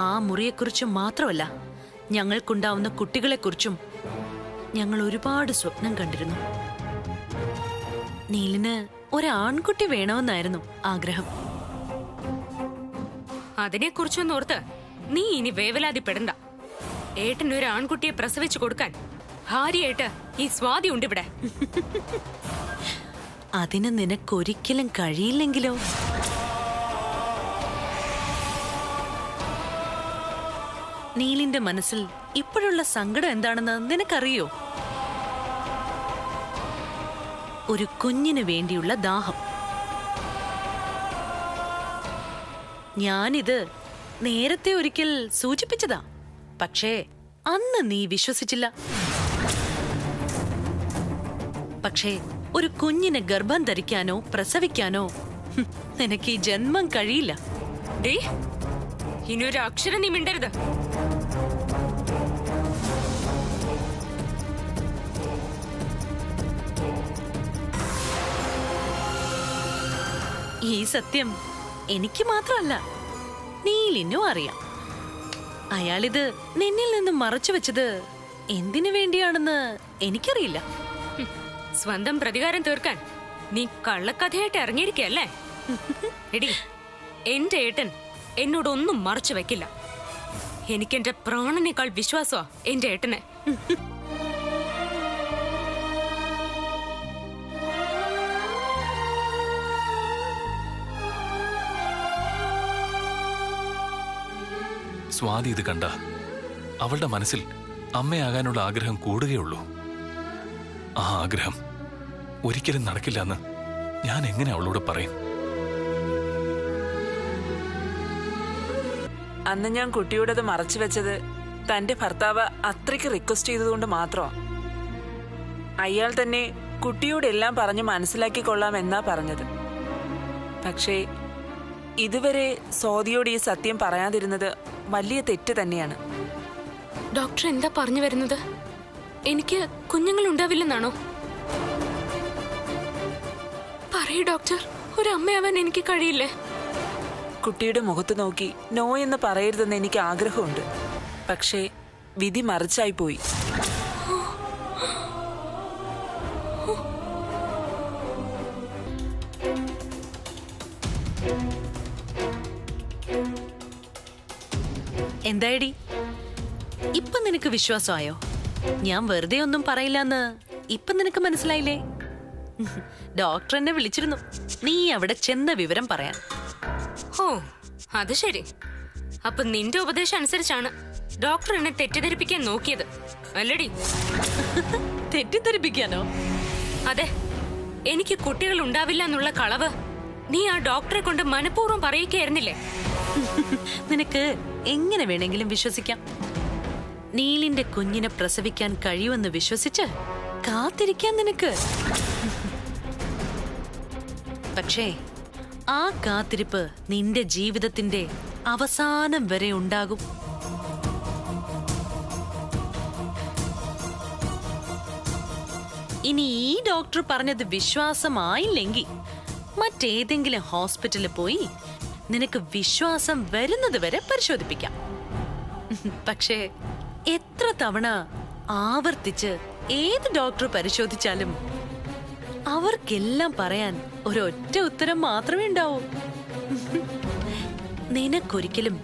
ആ മുറിയെക്കുറിച്ചും മാത്രമല്ല, ഞങ്ങൾക്കുണ്ടാവുന്ന കുട്ടികളെക്കുറിച്ചും ഞങ്ങൾ ഒരുപാട് സ്വപ്നം കണ്ടിരുന്നു. നീലിന് ഒരാൺകുട്ടി വേണമെന്നായിരുന്നു ആഗ്രഹം. അതിനെക്കുറിച്ചൊന്നും ഓർത്ത് നീ ഇനി വേവലാതിപ്പെടണ്ട. ഏട്ടൻ ഒരു ആൺകുട്ടിയെ പ്രസവിച്ചു കൊടുക്കാൻ ഭാര്യയായിട്ട് ഈ സ്വാതി ഉണ്ട് ഇവിടെ. അതിന് നിനക്കൊരിക്കലും കഴിയില്ലെങ്കിലോ? നീലിന്റെ മനസ്സിൽ ഇപ്പോഴുള്ള സങ്കടം എന്താണെന്ന് നിനക്കറിയോ? ഒരു കുഞ്ഞിന് വേണ്ടിയുള്ള ദാഹം. ഞാനിത് നേരത്തെ ഒരിക്കൽ സൂചിപ്പിച്ചതാ, പക്ഷേ അന്ന് നീ വിശ്വസിച്ചില്ല. പക്ഷേ ഒരു കുഞ്ഞിനെ ഗർഭം ധരിക്കാനോ പ്രസവിക്കാനോ നിനക്ക് ഈ ജന്മം കഴിയില്ല. ഇനിയൊരു അക്ഷരം നീ മിണ്ടരുത്. ഈ സത്യം എനിക്ക് മാത്രമല്ല, നീലിനും അറിയാം. അയാളിത് നിന്നിൽ നിന്നും മറച്ചു വെച്ചത് എന്തിനു വേണ്ടിയാണെന്ന് എനിക്കറിയില്ല. സ്വന്തം പ്രതികാരം തീർക്കാൻ നീ കള്ളക്കഥയായിട്ട് ഇറങ്ങിയിരിക്കല്ലേ? എടി, എന്റെ ഏട്ടൻ എന്നോടൊന്നും മറച്ചു വെക്കില്ല. എനിക്കെന്റെ പ്രാണനേക്കാൾ വിശ്വാസമാ എന്റെ ഏട്ടനെ. സ്വാതി ഇത് കണ്ട അവളുടെ മനസ്സിൽ അമ്മയാകാനുള്ള ആഗ്രഹം കൂടുകയുള്ളൂ. ആ ആഗ്രഹം ഒരിക്കലും നടക്കില്ല എന്ന് ഞാൻ എങ്ങനെ അവളോട് പറയും? അന്ന് ഞാൻ കുട്ടിയോടത് മറച്ചു വെച്ചത് തന്റെ ഭർത്താവ് അത്രയ്ക്ക് റിക്വസ്റ്റ് ചെയ്തതുകൊണ്ട് മാത്രമാ. അയാൾ തന്നെ കുട്ടിയോടെല്ലാം പറഞ്ഞ് മനസ്സിലാക്കിക്കൊള്ളാം എന്നാ പറഞ്ഞത്. പക്ഷേ ഇതുവരെ സ്വാതിയോട് ഈ സത്യം പറയാതിരുന്നത് വലിയ തെറ്റ് തന്നെയാണ്. ഡോക്ടർ എന്താ പറഞ്ഞു വരുന്നത്? എനിക്ക് കുഞ്ഞുങ്ങൾ ഉണ്ടാവില്ലെന്നാണോ? പറയൂ ഡോക്ടർ, ഒരു അമ്മയാവാൻ എനിക്ക് കഴിയില്ലേ? കുട്ടിയുടെ മുഖത്ത് നോക്കി നോ എന്ന് പറയരുതെന്ന് എനിക്ക് ആഗ്രഹമുണ്ട്. പക്ഷേ വിധി മറിച്ചായി പോയി. എന്തായടി, ഇപ്പൊ നിനക്ക് വിശ്വാസമായോ? ഞാൻ വെറുതെ ഒന്നും പറയില്ലെന്ന് ഇപ്പൊ നിനക്ക് മനസ്സിലായില്ലേ? ഡോക്ടർ എന്നെ വിളിച്ചിരുന്നു നീ അവിടെ ചെന്ന വിവരം പറയാൻ. ഓ, അത് ശരി. അപ്പൊ നിന്റെ ഉപദേശം അനുസരിച്ചാണ് ഡോക്ടർ എന്നെ തെറ്റിദ്ധരിപ്പിക്കാൻ നോക്കിയത് അല്ലടി? തെറ്റിദ്ധരിപ്പിക്കാനോ? അതെ, എനിക്ക് കുട്ടികൾ ഉണ്ടാവില്ല എന്നുള്ള കളവ് നീ ആ ഡോക്ടറെ കൊണ്ട് മനഃപൂർവ്വം പറയിക്കായിരുന്നില്ലേ? നിനക്ക് എങ്ങനെ വേണമെങ്കിലും വിശ്വസിക്കാം. നീലിന്റെ കുഞ്ഞിനെ പ്രസവിക്കാൻ കഴിയുമെന്ന് വിശ്വസിച്ച് കാത്തിരിക്കാൻ നിനക്ക്. പക്ഷേ ആ കാത്തിരിപ്പ് നിന്റെ ജീവിതത്തിന്റെ അവസാനം വരെ ഉണ്ടാകും. ഇനി ഈ ഡോക്ടർ പറഞ്ഞത് വിശ്വാസമായില്ലെങ്കിൽ മറ്റേതെങ്കിലും ഹോസ്പിറ്റലിൽ പോയി നിനക്ക് വിശ്വാസം വരുന്നത് വരെ പരിശോധിപ്പിക്കാം. പക്ഷേ എത്ര തവണ ആവർത്തിച്ച് ഏത് ഡോക്ടർ പരിശോധിച്ചാലും അവർക്കെല്ലാം പറയാൻ ഒരൊറ്റ ഉത്തരം മാത്രമേ ഉണ്ടാവൂ. നിനക്കൊരിക്കലും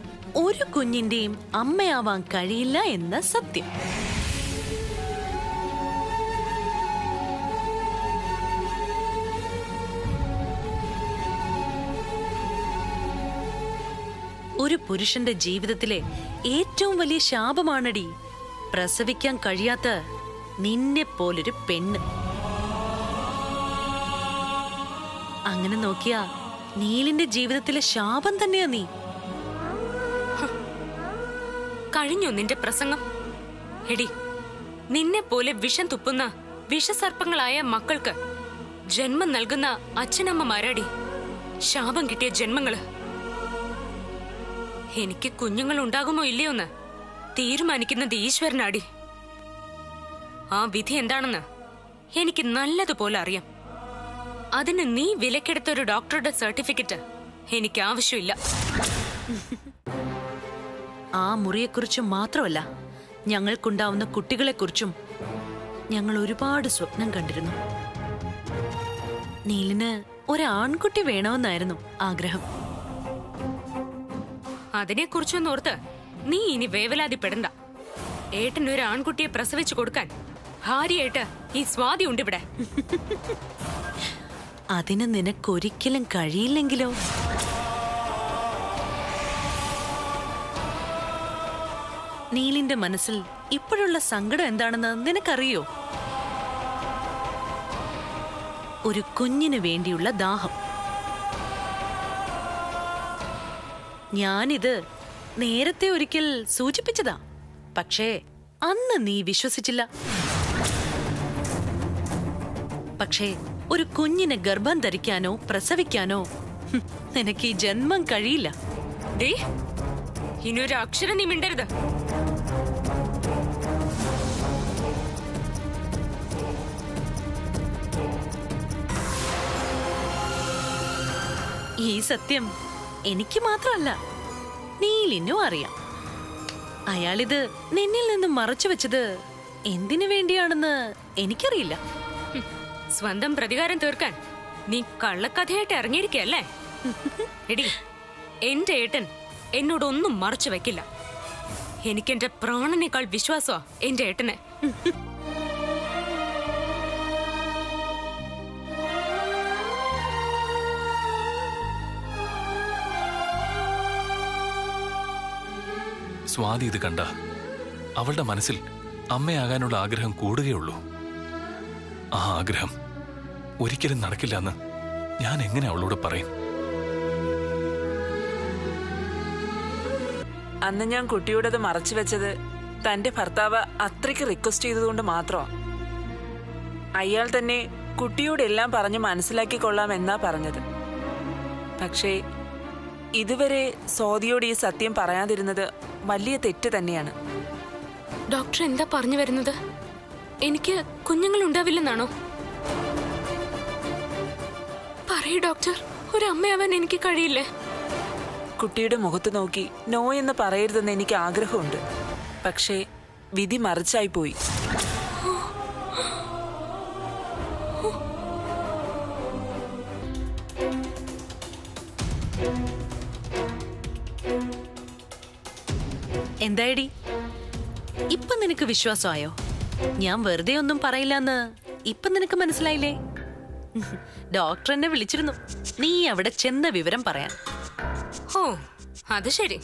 ഒരു കുഞ്ഞിന്റെയും അമ്മയാവാൻ കഴിയില്ല എന്ന സത്യം. ഒരു പുരുഷന്റെ ജീവിതത്തിലെ ഏറ്റവും വലിയ ശാപമാണടി പ്രസവിക്കാൻ കഴിയാത്ത നിന്നെ പോലൊരു പെണ്ണ്. അങ്ങനെ നോക്കിയാ നീലിന്റെ ജീവിതത്തിലെ ശാപം തന്നെയാ നീ. കഴിഞ്ഞു നിന്റെ പ്രസംഗം. എടി, നിന്നെ പോലെ വിഷം തുപ്പുന്ന വിഷസർപ്പങ്ങളായ മക്കൾക്ക് ജന്മം നൽകുന്ന അച്ഛനമ്മമാരാടി ശാപം കിട്ടിയ ജന്മങ്ങള്. എനിക്ക് കുഞ്ഞുങ്ങൾ ഉണ്ടാകുമോ ഇല്ലയോന്ന് തീരുമാനിക്കുന്നത് ഈശ്വരനാടി. ആ വിധി എന്താണെന്ന് എനിക്ക് നല്ലതുപോലെ അറിയാം. അതിന് നീ വിലക്കെടുത്ത ഒരു ഡോക്ടറുടെ സർട്ടിഫിക്കറ്റ് എനിക്ക് ആവശ്യമില്ല. ആ മുറിയെക്കുറിച്ചും മാത്രമല്ല, ഞങ്ങൾക്കുണ്ടാവുന്ന കുട്ടികളെക്കുറിച്ചും ഞങ്ങൾ ഒരുപാട് സ്വപ്നം കണ്ടിരുന്നു. നീലിന് ഒരാൺകുട്ടി വേണമെന്നായിരുന്നു ആഗ്രഹം. അതിനെക്കുറിച്ചൊന്നും ഓർത്ത് നീ ഇനി വേവലാതിപ്പെടണ്ട. ഏട്ടൻ ഒരു ആൺകുട്ടിയെ പ്രസവിച്ചു കൊടുക്കാൻ ഭാര്യയായിട്ട് ഈ സ്വാതി ഉണ്ട് ഇവിടെ. അതിന് നിനക്കൊരിക്കലും കഴിയില്ലെങ്കിലോ? നീലിന്റെ മനസ്സിൽ ഇപ്പോഴുള്ള സങ്കടം എന്താണെന്ന് നിനക്കറിയോ? ഒരു കുഞ്ഞിന് വേണ്ടിയുള്ള ദാഹം. ഞാനിത് നേരത്തെ ഒരിക്കൽ സൂചിപ്പിച്ചതാ, പക്ഷേ അന്ന് നീ വിശ്വസിച്ചില്ല. പക്ഷേ ഒരു കുഞ്ഞിനെ ഗർഭം ധരിക്കാനോ പ്രസവിക്കാനോ നിനക്ക് ഈ ജന്മം കഴിയില്ല. ദേ, ഇനിയൊരു അക്ഷരം നീ മിണ്ടരുത്. ഈ സത്യം എനിക്ക് മാത്രമല്ല, നീലിനും അറിയാം. അയാളിത് നിന്നിൽ നിന്നും മറച്ചു വെച്ചത് എന്തിനു വേണ്ടിയാണെന്ന് എനിക്കറിയില്ല. സ്വന്തം പ്രതികാരം തീർക്കാൻ നീ കള്ളക്കഥയായിട്ട് ഇറങ്ങിയിരിക്കല്ലേ? എടി, എന്റെ ഏട്ടൻ എന്നോടൊന്നും മറച്ചു വെക്കില്ല. എനിക്കെന്റെ പ്രാണനേക്കാൾ വിശ്വാസമാ എന്റെ ഏട്ടനെ. സ്വാതി ഇത് കണ്ട അവളുടെ മനസ്സിൽ അമ്മയാകാനുള്ള ആഗ്രഹം കൂടുകയുള്ളൂ. ആ ആഗ്രഹം ഒരിക്കലും നടക്കില്ലെന്ന് ഞാൻ എങ്ങനെ അവളോട് പറയും? അന്ന് ഞാൻ കുട്ടിയോടത് മറച്ചു വെച്ചത് തന്റെ ഭർത്താവ് അത്രയ്ക്ക് റിക്വസ്റ്റ് ചെയ്തതുകൊണ്ട് മാത്രമാ. അയാൾ തന്നെ കുട്ടിയോടെല്ലാം പറഞ്ഞ് മനസ്സിലാക്കിക്കൊള്ളാം എന്നാ പറഞ്ഞത്. പക്ഷേ ഇതുവരെ സ്വാതിയോട് ഈ സത്യം പറയാതിരുന്നത് വലിയ തെറ്റ് തന്നെയാണ്. ഡോക്ടർ എന്താ പറഞ്ഞു വരുന്നത്? എനിക്ക് കുഞ്ഞുങ്ങൾ ഉണ്ടാവില്ലെന്നാണോ? പറയൂ ഡോക്ടർ, ഒരു അമ്മയാവാൻ എനിക്ക് കഴിയില്ലേ? കുട്ടിയുടെ മുഖത്ത് നോക്കി നോ എന്ന് പറയരുതെന്ന് എനിക്ക് ആഗ്രഹമുണ്ട്. പക്ഷേ വിധി മറിച്ചായി പോയി. എന്തായടി, ഇപ്പൊ നിനക്ക് വിശ്വാസമായോ? ഞാൻ വെറുതെ ഒന്നും പറയില്ലെന്ന് ഇപ്പൊ നിനക്ക് മനസ്സിലായില്ലേ? ഡോക്ടർ എന്നെ വിളിച്ചിരുന്നു നീ അവിടെ ചെന്ന വിവരം പറയാൻ. ഓ, അത് ശരി.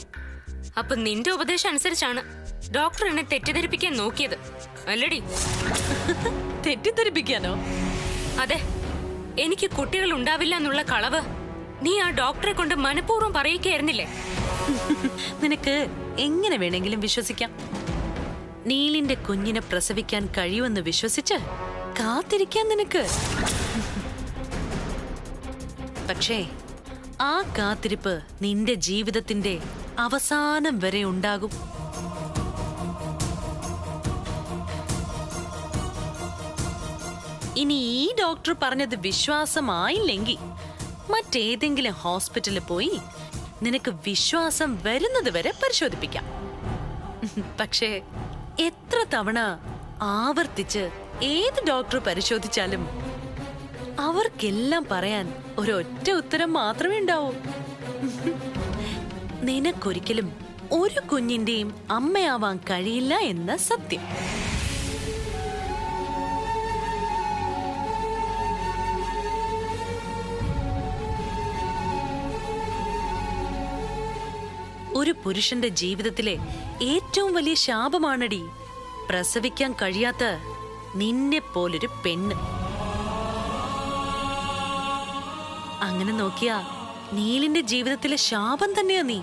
അപ്പൊ നിന്റെ ഉപദേശം അനുസരിച്ചാണ് ഡോക്ടർ എന്നെ തെറ്റിദ്ധരിപ്പിക്കാൻ നോക്കിയത് അല്ലടി? തെറ്റിദ്ധരിപ്പിക്കാനോ? അതെ, എനിക്ക് കുട്ടികൾ ഉണ്ടാവില്ല എന്നുള്ള കളവ് നീ ആ ഡോക്ടറെ കൊണ്ട് മനഃപൂർവ്വം പറയിക്കായിരുന്നില്ലേ? നിനക്ക് എങ്ങനെ വേണമെങ്കിലും വിശ്വസിക്കാം. നീലിന്റെ കുഞ്ഞിനെ പ്രസവിക്കാൻ കഴിയുമെന്ന് വിശ്വസിച്ച് കാത്തിരിക്കാൻ നിനക്ക്. പക്ഷേ ആ കാത്തിരിപ്പ് നിന്റെ ജീവിതത്തിന്റെ അവസാനം വരെ ഉണ്ടാകും. ഇനി ഈ ഡോക്ടർ പറഞ്ഞത് വിശ്വാസമായില്ലെങ്കിൽ മറ്റേതെങ്കിലും ഹോസ്പിറ്റലിൽ പോയി നിനക്ക് വിശ്വാസം വരുന്നത് വരെ പരിശോധിപ്പിക്കാം. പക്ഷേ എത്ര തവണ ആവർത്തിച്ച് ഏത് ഡോക്ടർ പരിശോധിച്ചാലും അവർക്കെല്ലാം പറയാൻ ഒരൊറ്റ ഉത്തരം മാത്രമേ ഉണ്ടാവൂ. നിനക്കൊരിക്കലും ഒരു കുഞ്ഞിന്റെയും അമ്മയാവാൻ കഴിയില്ല എന്ന സത്യം. ഒരു പുരുഷന്റെ ജീവിതത്തിലെ ഏറ്റവും വലിയ ശാപമാണടി പ്രസവിക്കാൻ കഴിയാത്ത നിന്നെ പോലൊരു പെണ്ണ്. അങ്ങനെ നോക്കിയാ നീലിന്റെ ജീവിതത്തിലെ ശാപം തന്നെയാ നീ.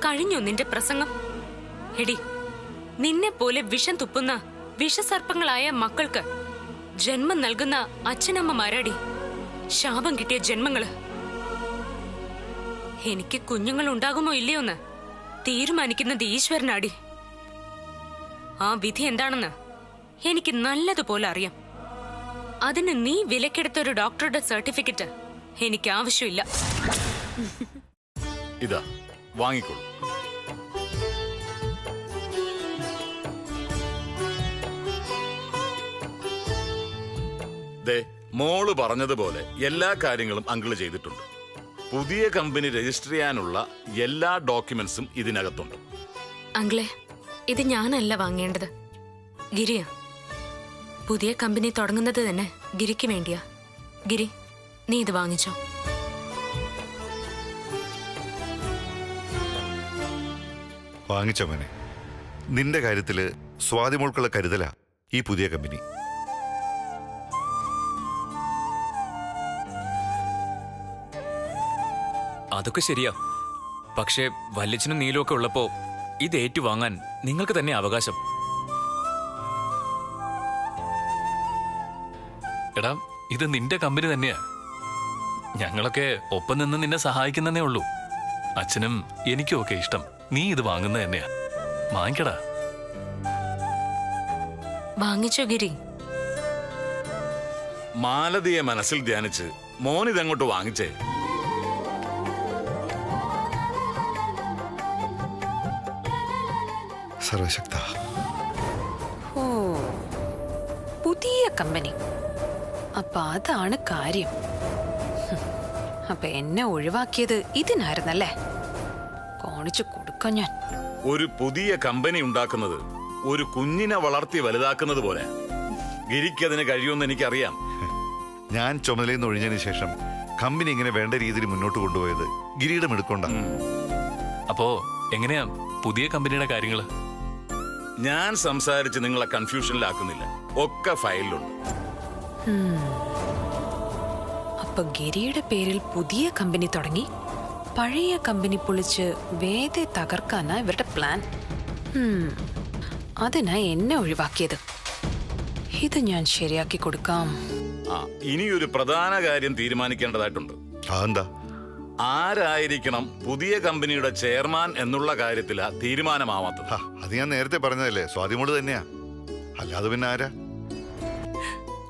കഴിഞ്ഞു നിന്റെ പ്രസംഗം. എടി, നിന്നെ പോലെ വിഷം തുപ്പുന്ന വിഷസർപ്പങ്ങളായ മക്കൾക്ക് ജന്മം നൽകുന്ന അച്ഛനമ്മമാരാടി ശാപം കിട്ടിയ ജന്മങ്ങള്. എനിക്ക് കുഞ്ഞുങ്ങൾ ഉണ്ടാകുമോ ഇല്ലയോന്ന് തീരുമാനിക്കുന്നത് ഈശ്വരനാടി. ആ വിധി എന്താണെന്ന് എനിക്ക് നല്ലതുപോലെ അറിയാം. അതിന് നീ വിലക്കെടുത്ത ഒരു ഡോക്ടറുടെ സർട്ടിഫിക്കറ്റ് എനിക്ക് ആവശ്യമില്ല. ഇതാ വാങ്ങിക്കോളൂ. ദേ, മോള് പറഞ്ഞതുപോലെ എല്ലാ കാര്യങ്ങളും അങ്കിള് ചെയ്തിട്ടുണ്ട്. പുതിയ കമ്പനി രജിസ്റ്റർ ചെയ്യാനുള്ള എല്ലാ ഡോക്യുമെന്റ്സും ഇതിനകത്തുണ്ട്. അങ്കിളെ, ഇത് ഞാനല്ല വാങ്ങേണ്ടത്, ഗിരിയാ. പുതിയ കമ്പനി തുടങ്ങുന്നത് തന്നെ ഗിരിക്ക് വേണ്ടിയാ. ഗിരി, നീ ഇത് വാങ്ങിച്ചോ. വാങ്ങിച്ചോ മോനെ. നിന്റെ കാര്യത്തില് സ്വാതിമോൾക്കുള്ള കരുതലാ ഈ പുതിയ കമ്പനി. അതൊക്കെ ശരിയാ. പക്ഷേ വല്യച്ഛനും നീലും ഒക്കെ ഉള്ളപ്പോ ഇത് ഏറ്റുവാങ്ങാൻ നിങ്ങൾക്ക് തന്നെ അവകാശം. എടാ, ഇത് നിന്റെ കമ്പനി തന്നെയാ. ഞങ്ങളൊക്കെ ഒപ്പം നിന്ന് നിന്നെ സഹായിക്കുന്നതേ ഉള്ളൂ. അച്ഛനും എനിക്കും ഒക്കെ ഇഷ്ടം നീ ഇത് വാങ്ങുന്നത് തന്നെയാ. വാങ്ങിക്കടാ. വാങ്ങിച്ചോ ഗിരി. മാലതിയെ മനസ്സിൽ ധ്യാനിച്ച് മോനിതങ്ങോട്ട് വാങ്ങിച്ചേ. സർവശക്ത. ഓ, പുതിയ കമ്പനി. അപ്പൊ അതാണ് കാര്യം. അപ്പൊ എന്നെ ഒഴിവാക്കിയത് ഇതിനായിരുന്നല്ലേ? കാണിച്ചു കൊടുക്കാം ഞാൻ. ഒരു പുതിയ കമ്പനി ഉണ്ടാക്കുന്നത് ഒരു കുഞ്ഞിനെ വളർത്തി വലുതാക്കുന്നത് പോലെ. ഗിരിക്കതിന് കഴിയുമെന്ന് എനിക്കറിയാം. ഞാൻ ചുമതലയിൽ നിന്ന് ഒഴിഞ്ഞതിന് ശേഷം കമ്പനി ഇങ്ങനെ വേണ്ട രീതിയിൽ മുന്നോട്ട് കൊണ്ടുപോയത് ഗിരിയുടെ മിടുക്കൊണ്ട. അപ്പോ എങ്ങനെയാ പുതിയ കമ്പനിയുടെ കാര്യങ്ങള്? ഞാൻ സംസാരിച്ച് നിങ്ങളെ കൺഫ്യൂഷനിലാക്കുന്നില്ല. ഒക്കെ ഫയലിലുണ്ട്. അപ്പൊ ഗിരിയുടെ പേരിൽ പുതിയ കമ്പനി തുടങ്ങി പഴയ കമ്പനി പൊളിച്ച് വേദയെ തകർക്കാനാ ഇവരുടെ പ്ലാൻ. അതിനാ എന്നെ ഒഴിവാക്കിയത്. ഇത് ഞാൻ ശരിയാക്കി കൊടുക്കാം. ഇനിയൊരു പ്രധാന കാര്യം തീരുമാനിക്കേണ്ടതായിട്ടുണ്ട്. അതെന്താ? ആരായിരിക്കണം പുതിയ കമ്പനിയുടെ ചെയർമാൻ എന്നുള്ള കാര്യത്തിലാ തീരുമാനമാവാത്തത്. അത് ഞാൻ നേരത്തെ പറഞ്ഞതല്ലേ, സ്വാതിമോള് തന്നെയാ. അല്ലാതെ പിന്നെ ആരാ?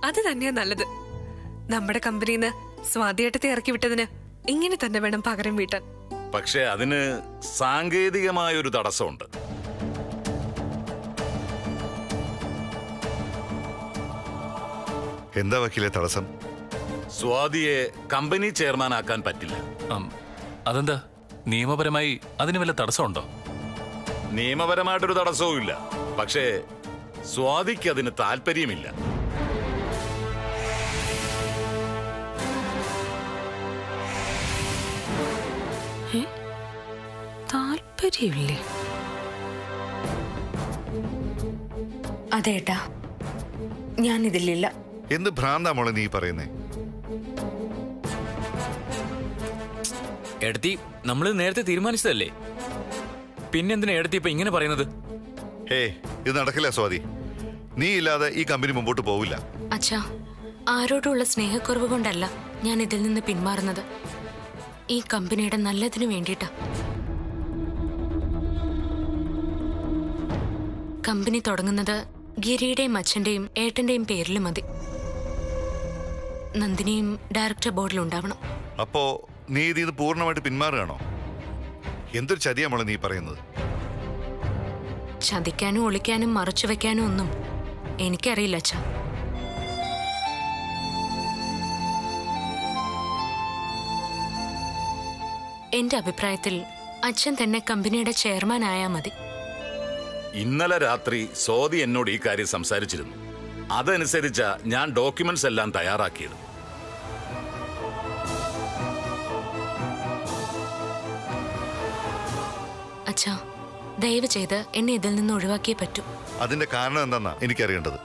അത് തന്നെയാ നല്ലത്. നമ്മുടെ കമ്പനിന്ന് സ്വാതിയേട്ടത്തെ ഇറക്കി വിട്ടതിന് ഇങ്ങനെ തന്നെ വേണം പകരം വീട്ടാൻ. പക്ഷെ അതിന് സാങ്കേതികമായൊരു തടസ്സമുണ്ട്. എന്താ വക്കീലെ തടസ്സം? സ്വാതിയെ കമ്പനി ചെയർമാൻ ആക്കാൻ പറ്റില്ല. അതെന്താ? നിയമപരമായി അതിന് വല്ല തടസ്സമുണ്ടോ? നിയമപരമായിട്ടൊരു തടസ്സവും ഇല്ല. പക്ഷേ സ്വാതിക്ക് അതിന് താല്പര്യമില്ല. താല്പര്യമില്ലേ? അതേട്ടാ, ഞാൻ ഇതിലില്ല. എന്ത് ഭ്രാന്താ മോളെ നീ പറയുന്നേ? എടത്തി, നമ്മളിത് നേരത്തെ തീരുമാനിച്ചതല്ലേ? പിന്നെന്തിനാ എടത്തി ഇപ്പൊ ഇങ്ങനെ പറയുന്നത്? ഇത് നടക്കില്ല സ്വാതി. നീ ഇല്ലാതെ ഈ കമ്പനി മുമ്പോട്ട് പോവില്ല. അച്ഛാ, ആരോടുള്ള സ്നേഹക്കുറവ് കൊണ്ടല്ല ഞാൻ ഇതിൽ നിന്ന് പിന്മാറുന്നത്. ഈ കമ്പനിയുടെ നല്ലതിനു വേണ്ടിയിട്ടാ. കമ്പനി തുടങ്ങുന്നത് ഗിരിയുടെയും അച്ഛന്റെയും ഏട്ടന്റെയും പേരിൽ മതി. നന്ദിനിയും ഡയറക്ടർ ബോർഡിൽ ഉണ്ടാവണം. അപ്പോ നീ ഇതിന്ന് പൂർണ്ണമായിട്ട് പിന്മാറുകയാണോ? എന്തൊരു ചതിയാ മോളെ നീ പറയുന്നത്? ചതിക്കാനും ഒളിക്കാനും മറച്ചു വെക്കാനും ഒന്നും എനിക്കറിയില്ല അച്ഛാ. എന്റെ അഭിപ്രായത്തിൽ അച്ഛൻ തന്നെ കമ്പനിയുടെ ചെയർമാൻ ആയാ മതി. ഇന്നലെ രാത്രി സ്വാതി എന്നോട് ഈ കാര്യം സംസാരിച്ചിരുന്നു. അതനുസരിച്ചാ ഞാൻ ഡോക്യുമെന്റ്സ് എല്ലാം തയ്യാറാക്കിയത്. അച്ഛാ, ദയവ് ചെയ്ത് എന്നെ ഇതിൽ നിന്ന് ഒഴിവാക്കിയേ പറ്റൂ. അതിന്റെ കാരണം എന്താന്നാ എനിക്കറിയേണ്ടത്.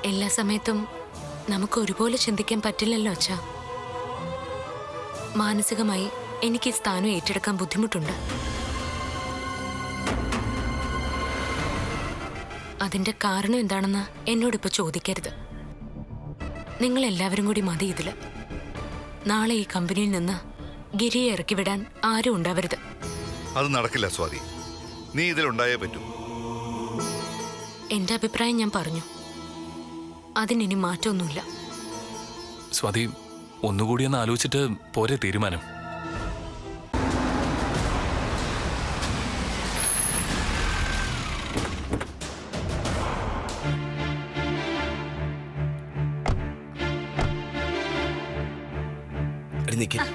എല്ലാ സമയത്തും നമുക്ക് ഒരുപോലെ ചിന്തിക്കാൻ പറ്റില്ലല്ലോ അച്ഛാ. മാനസികമായി എനിക്ക് ഈ സ്ഥാനം ഏറ്റെടുക്കാൻ ബുദ്ധിമുട്ടുണ്ട്. അതിന്റെ കാരണം എന്താണെന്ന് എന്നോടിപ്പോ ചോദിക്കരുത്. നിങ്ങൾ എല്ലാവരും കൂടി മതി ഇതില്. നാളെ ഈ കമ്പനിയിൽ നിന്ന് ഗിരിയെ ഇറക്കി വിടാൻ ആരും ഉണ്ടാവരുത്. അത് നടക്കില്ല സ്വാതി. നീ ഇതിലുണ്ടായേ പറ്റൂ. എന്റെ അഭിപ്രായം ഞാൻ പറഞ്ഞു. അതിനി മാറ്റമൊന്നുമില്ല. സ്വാതി, ഒന്നുകൂടി ഒന്ന് ആലോചിച്ചിട്ട് പോരെ തീരുമാനം. നിൽക്ക്.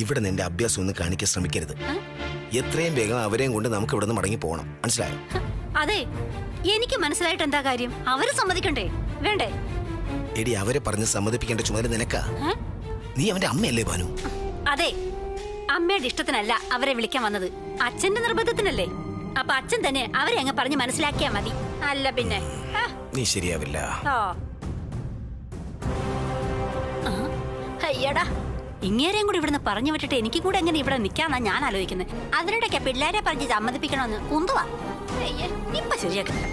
ഇവിടെ നിന്റെ അഭ്യാസം ഒന്ന് കാണിക്കാൻ ശ്രമിക്കരുത്. എത്രയും വേഗം അവരെയും കൊണ്ട് നമുക്ക് ഇവിടെ നിന്ന് മടങ്ങി പോകണം. മനസ്സിലായോ? അതെ, എനിക്ക് മനസ്സിലായിട്ട് എന്താ കാര്യം? അവര് സമ്മതിക്കണ്ടേ വേണ്ടേ? എടി, അവരെ പറഞ്ഞ് സമ്മതിപ്പിക്കേണ്ട ചുമതല നിനക്കാ. നീ അവന്റെ അമ്മയല്ലേ ഭാനു? അതെ, അമ്മയുടെ ഇഷ്ടത്തിനല്ല അവരെ വിളിക്കാൻ വന്നത്, അച്ഛന്റെ നിർബന്ധത്തിനല്ലേ. അപ്പൊ അച്ഛൻ തന്നെ അവരെ അങ്ങ് പറഞ്ഞ് മനസ്സിലാക്കിയാ മതി. അല്ല പിന്നെ നീ ശരിയാവില്ല. അയ്യടാ, ഇങ്ങേരെയും കൂടി ഇവിടുന്ന് പറഞ്ഞു വിട്ടിട്ട് എനിക്കും കൂടെ എങ്ങനെ ഇവിടെ നിൽക്കാന്നാ ഞാൻ ആലോചിക്കുന്നത്. അതിനിടയ്ക്ക് പിള്ളേരെ പറഞ്ഞ് സമ്മതിപ്പിക്കണമെന്ന് കുന്തുവാ. ഇപ്പൊ ശരിയാക്കില്ല.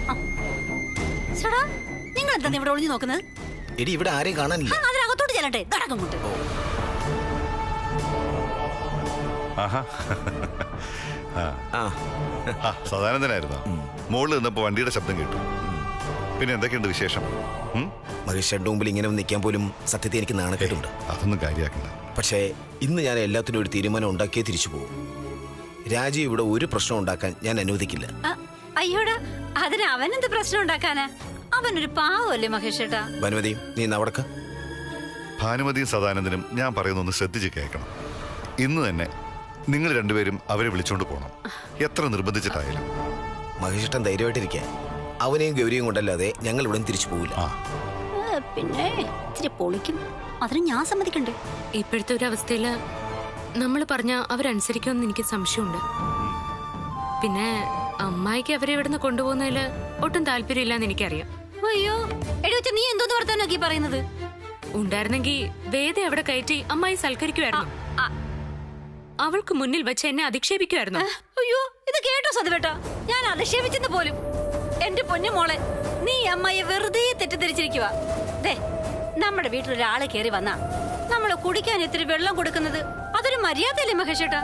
ചേടാ, നിങ്ങൾ എന്താ ഇവിടെ ഒളിഞ്ഞു നോക്കുന്നത്? എടി, ഇവിടെ ആരെയും കാണാനില്ല. അതിനകത്തോട്ട് ചെല്ലട്ടെ, നടക്കും കൊണ്ട്. സദാനന്ദനായിരുന്നോ? മോളിൽ നിന്നപ്പോ വണ്ടിയുടെ ശബ്ദം കേട്ടു. പിന്നെ എന്തൊക്കെയുണ്ട് വിശേഷം? മഹേഷന്റെ മുമ്പിൽ ഇങ്ങനെ നിൽക്കാൻ പോലും സത്യത്തെ എനിക്ക് നാണക്കേടുണ്ട്. അതൊന്നും കാര്യമാക്കണ്ട. പക്ഷേ ഇന്ന് ഞാൻ എല്ലാത്തിനും ഒരു തീരുമാനം ഉണ്ടാക്കിയേ തിരിച്ചു പോകും. രാജീവ് ഇവിടെ ഒരു പ്രശ്നം ഉണ്ടാക്കാൻ ഞാൻ അനുവദിക്കില്ല. അയ്യോടാ, അതിന് അവനെന്ത് പ്രശ്നം ഉണ്ടാക്കാനാ? അവനൊരു പാവല്ലേ മഹേഷേട്ടാ. ഭാനുമതി, നീ നടക്ക. ഭാനുമതിയും സദാനന്ദനും ഞാൻ പറയുന്നൊന്ന് ശ്രദ്ധിച്ച് കേൾക്കണം. ഇന്ന് തന്നെ നിങ്ങൾ രണ്ടുപേരും അവരെ വിളിച്ചോണ്ട് പോകണം, എത്ര നിർബന്ധിച്ചിട്ടായാലും. മഹേഷേട്ടൻ ധൈര്യമായിട്ടിരിക്കാൻ. അവനെയും ഗൗരിയും കൊണ്ടല്ലാതെ ഞങ്ങൾ ഇവിടെ തിരിച്ചു പോകില്ല. പിന്നെ ഇത്തിരി പൊളിക്കും, അതിന് ഞാൻ സമ്മതിക്കണ്ടേ? ഇപ്പോഴത്തെ ഒരു അവസ്ഥയില് നമ്മൾ പറഞ്ഞ അവരനുസരിക്കുമെന്ന് എനിക്ക് സംശയമുണ്ട്. പിന്നെ അമ്മായിക്ക് അവരെ ഇവിടുന്ന് കൊണ്ടുപോകുന്നതില് ഒട്ടും താല്പര്യമില്ലാന്ന് എനിക്കറിയാം. അയ്യോ എടി, നീ എന്തോന്ന് വർത്താനൊക്കെ പറയുന്നത്? ഉണ്ടായിരുന്നെങ്കിൽ വേദ അവിടെ കയറ്റി അമ്മായി സൽക്കരിക്കുമായിരുന്നു. അവൾക്ക് മുന്നിൽ വെച്ച് എന്നെ അധിക്ഷേപിക്കുമായിരുന്നു. അയ്യോ, ഇത് കേട്ടോ സതുവേട്ടാ? ഞാൻ അധിക്ഷേപിച്ചെന്ന് പോലും. എന്റെ പൊന്നു മോളെ, നീ അമ്മയെ വെറുതെ തെറ്റിദ്ധരിച്ചിരിക്കുക. നമ്മുടെ വീട്ടിലൊരാളെ കയറി വന്നാ നമ്മള് കുടിക്കാൻ ഇത്തിരി വെള്ളം കൊടുക്കുന്നത് അതൊരു മര്യാദയല്ലേ മഹേഷേട്ടാ?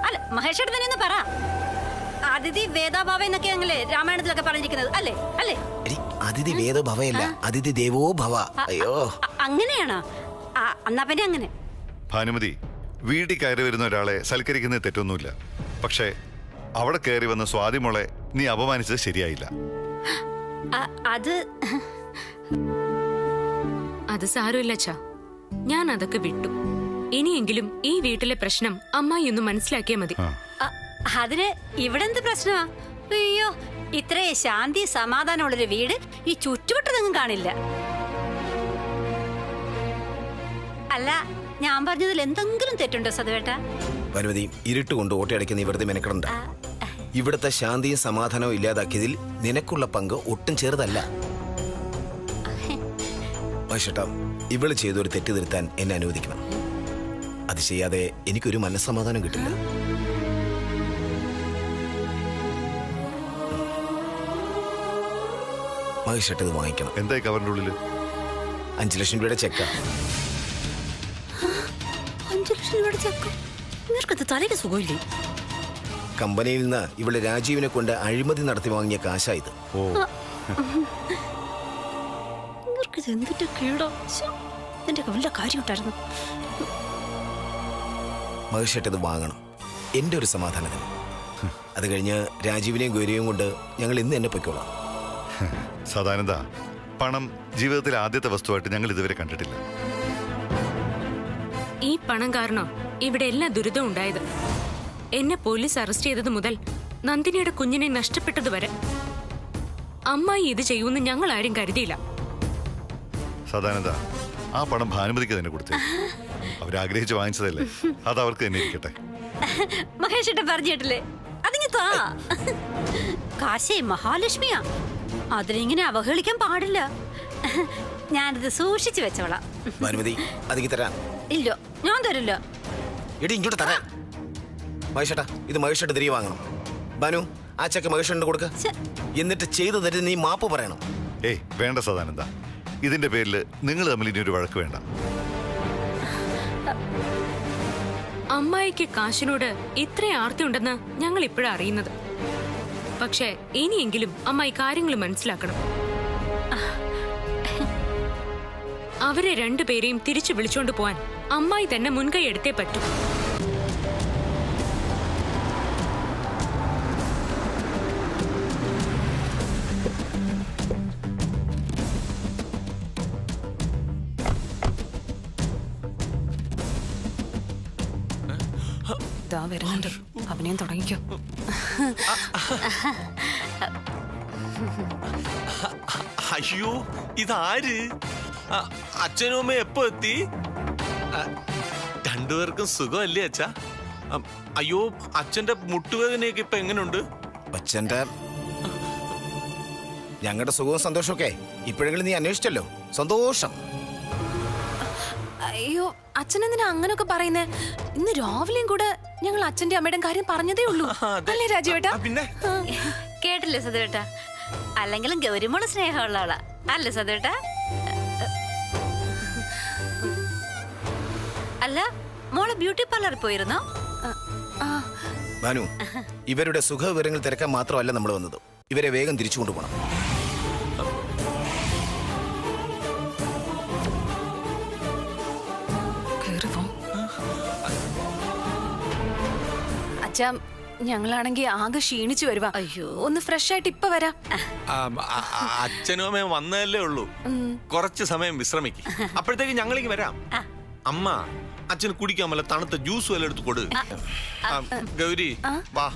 അല്ല, മഹേഷേട്ടൻ തന്നെ ഒന്ന് പറ. അതിഥി വേദാഭാവ എന്നൊക്കെ ഞങ്ങളെ രാമായണത്തിലൊക്കെ പറഞ്ഞിരിക്കുന്നത് അല്ലേ? അല്ലേ? അതിഥി വേദോ ഭവയല്ല, അതിഥി ദേവോ ഭവ. അയ്യോ, അങ്ങനെയാണോ? എന്നാ പിന്നെ അങ്ങനെ. ഭാനുമതി, വീട്ടിൽ കയറി വരുന്ന ഒരാളെ സൽക്കരിക്കുന്നത് തെറ്റൊന്നുമില്ല. പക്ഷേ അവിടെ കയറി വന്ന സ്വാതി മോളെ നീ അപമാനിച്ചത് ശരിയായില്ല. അത് സാരമില്ല അച്ഛാ, ഞാൻ അതൊക്കെ വിട്ടു. ഇനിയെങ്കിലും ഈ വീട്ടിലെ പ്രശ്നം അമ്മായി ഒന്ന് മനസ്സിലാക്കിയാ മതി. അതിന് ഇവിടെ എന്ത് പ്രശ്നമാ? അയ്യോ, ഇത്രേ ശാന്തി സമാധാനമുള്ളൊരു വീട് ഈ ചുറ്റുവട്ടത്തൊന്നും കാണില്ല. അല്ല, ഞാൻ പറഞ്ഞതിൽ എന്തെങ്കിലും തെറ്റുണ്ടോ സതുവേട്ട? ഭാനുമതി, ഇരുട്ട് കൊണ്ട് ഓട്ടയടയ്ക്കുന്ന വെറുതെ മെനക്കെടണ്ട. ഇവിടുത്തെ ശാന്തിയും സമാധാനവും ഇല്ലാതാക്കിയതിൽ നിനക്കുള്ള പങ്ക് ഒട്ടും ചെറുതല്ല. മഹേഷേട്ടാ, ഇവള് ചെയ്തൊരു തെറ്റ് തിരുത്താൻ എന്നെ അനുവദിക്കണം. അത് ചെയ്യാതെ എനിക്കൊരു മനസ്സമാധാനം കിട്ടില്ല. മഹേഷേട്ട, ഇത് വാങ്ങിക്കണം. എന്തായി കവറിന്റെ ഉള്ളില്? 5 ലക്ഷം രൂപയുടെ ചെക്ക. 5 ലക്ഷം രൂപയുടെ ചെക്ക? നിനക്കത് തലയ്ക്ക് സുഖമില്ലേ? കമ്പനിയിൽ നിന്ന് ഇവിടെ രാജീവിനെ കൊണ്ട് അഴിമതി നടത്തി വാങ്ങിയ കാശായത്. എന്തിന്റെ കീടോ, നിന്റെ വല്ല കാര്യം ഉണ്ടായിരുന്നു. മഹേഷേട്ട, ഇത് വാങ്ങണം, എന്റെ ഒരു സമാധാനത്തിന്. അത് കഴിഞ്ഞ് രാജീവിനെയും ഗൗരിയെയും കൊണ്ട് ഞങ്ങൾ ഇന്ന് തന്നെ പൊയ്ക്കോളാം. സദാനന്ദ, പണം ജീവിതത്തിലെ ആദ്യത്തെ വസ്തുവായിട്ട് ഞങ്ങൾ ഇതുവരെ കണ്ടിട്ടില്ല. ഈ പണം കാരണം ഇവിടെ എല്ലാ ദുരിതവും ഉണ്ടായത്. എന്നെ പോലീസ് അറസ്റ്റ് ചെയ്തത് മുതൽ നന്ദിനിയുടെ കുഞ്ഞിനെ നഷ്ടപ്പെട്ടത് വരെ അമ്മായി ഇത് ചെയ്യുമെന്ന് ഞങ്ങൾ ആരും കരുതിയില്ല. സദാനന്ദ, ആ പണം ഭാനുമതിക്ക് തന്നെ കൊടുത്തേ. അവരാഗ്രഹിച്ച് വാങ്ങിച്ചതല്ലേ, അത് അവർക്ക് തന്നെ ഇരിക്കട്ടെ. മഹേഷേട്ടൻ പറഞ്ഞിട്ടില്ലേ, അതിങ്ങ് താ. കാശേ മഹാലക്ഷ്മിയാ, അതിനിങ്ങനെ അവഹേളിക്കാൻ പാടില്ല. ഞാനിത് സൂക്ഷിച്ചു വെച്ചോളാം. ഭാനുമതി, അതിക്ക് തരാൻ. ഇല്ല, ഞാൻ തരില്ല. എടി, ഇങ്ങോട്ട് തരാൻ. മഹേഷേട്ടാ, ഇത് മഹേഷേട്ട തിരികെ വാങ്ങണം. ഭാനു, ആ ചെക്ക് മഹേഷേട്ടന് കൊടുക്ക. എന്നിട്ട് ചെയ്തു തരുന്ന നീ മാപ്പ് പറയണം. ഏയ് വേണ്ട സദാനന്ദ, ഇതിന്റെ പേരിൽ നിങ്ങൾ തമ്മിൽ ഇനി ഒരു വഴക്ക് വേണ്ട. അമ്മായിക്ക് കാശിനോട് ഇത്ര ആർത്തി ഉണ്ടെന്ന് ഞങ്ങൾ ഇപ്പോഴാണ് അറിയുന്നത്. പക്ഷേ ഇനിയെങ്കിലും അമ്മായി കാര്യങ്ങൾ മനസ്സിലാക്കണം. അവരെ രണ്ടുപേരെയും തിരിച്ചു വിളിച്ചോണ്ട് പോവാൻ അമ്മായി തന്നെ മുൻകൈ എടുത്തേ പറ്റൂ. ഇതാ വരുന്നുണ്ട്. അഭിനയം തുടങ്ങിക്കോ. അയ്യോ ഇതാര്? അച്ഛനും അമ്മയും എപ്പോ എത്തി? രണ്ടുപേർക്കും സുഖമല്ലേ അച്ഛാ? അയ്യോ അച്ഛന്റെ മുട്ടുവേദനയൊക്കെ ഇപ്പൊ എങ്ങനെയുണ്ട്? അച്ഛന്റെ ഞങ്ങളുടെ സുഖവും സന്തോഷമൊക്കെ ഇപ്പോഴെങ്കിലും നീ അന്വേഷിച്ചല്ലോ. സന്തോഷം. അയ്യോ അച്ഛനെന്തിനാ അങ്ങനൊക്കെ പറയുന്നേ? ഇന്ന് രാവിലെയും കൂടെ ഞങ്ങൾ അച്ഛന്റെ അമ്മയുടെയും കാര്യം പറഞ്ഞതേ ഉള്ളൂ. അല്ലേ രാജുവേട്ടാ? പിന്നെ കേട്ടില്ലേ സതുവേട്ടാ? അല്ലെങ്കിലും ഗൗരിമോള് സ്നേഹമുള്ള ആളാ അല്ലേ സതുവേട്ടാ? അല്ല മോള് ബ്യൂട്ടി പാർലറിൽ പോയിരുന്നോ? ഭാനു, ഇവരുടെ സുഖവിവരങ്ങൾ തിരക്കാൻ മാത്രമല്ല നമ്മൾ വന്നത്. ഇവരെ വേഗം തിരിച്ചു കൊണ്ടുപോകണം. അച്ഛാ ഞങ്ങളാണെങ്കി ആകെ ക്ഷീണിച്ചു വരുവാ. അയ്യോ ഒന്ന് ഫ്രഷ് ആയിട്ട് ഇപ്പൊ വരാം. അച്ഛനും അമ്മയും വന്നതല്ലേ ഉള്ളൂ. കുറച്ച് സമയം വിശ്രമിക്കും. അപ്പോഴത്തേക്ക് ഞങ്ങളിങ്ങ് വരാം. അമ്മ അച്ഛന് കുടിക്കാൻ വല്ല തണുത്ത ജ്യൂസ് വല്ല എടുത്ത് കൊടു. ഗൗരി വാ,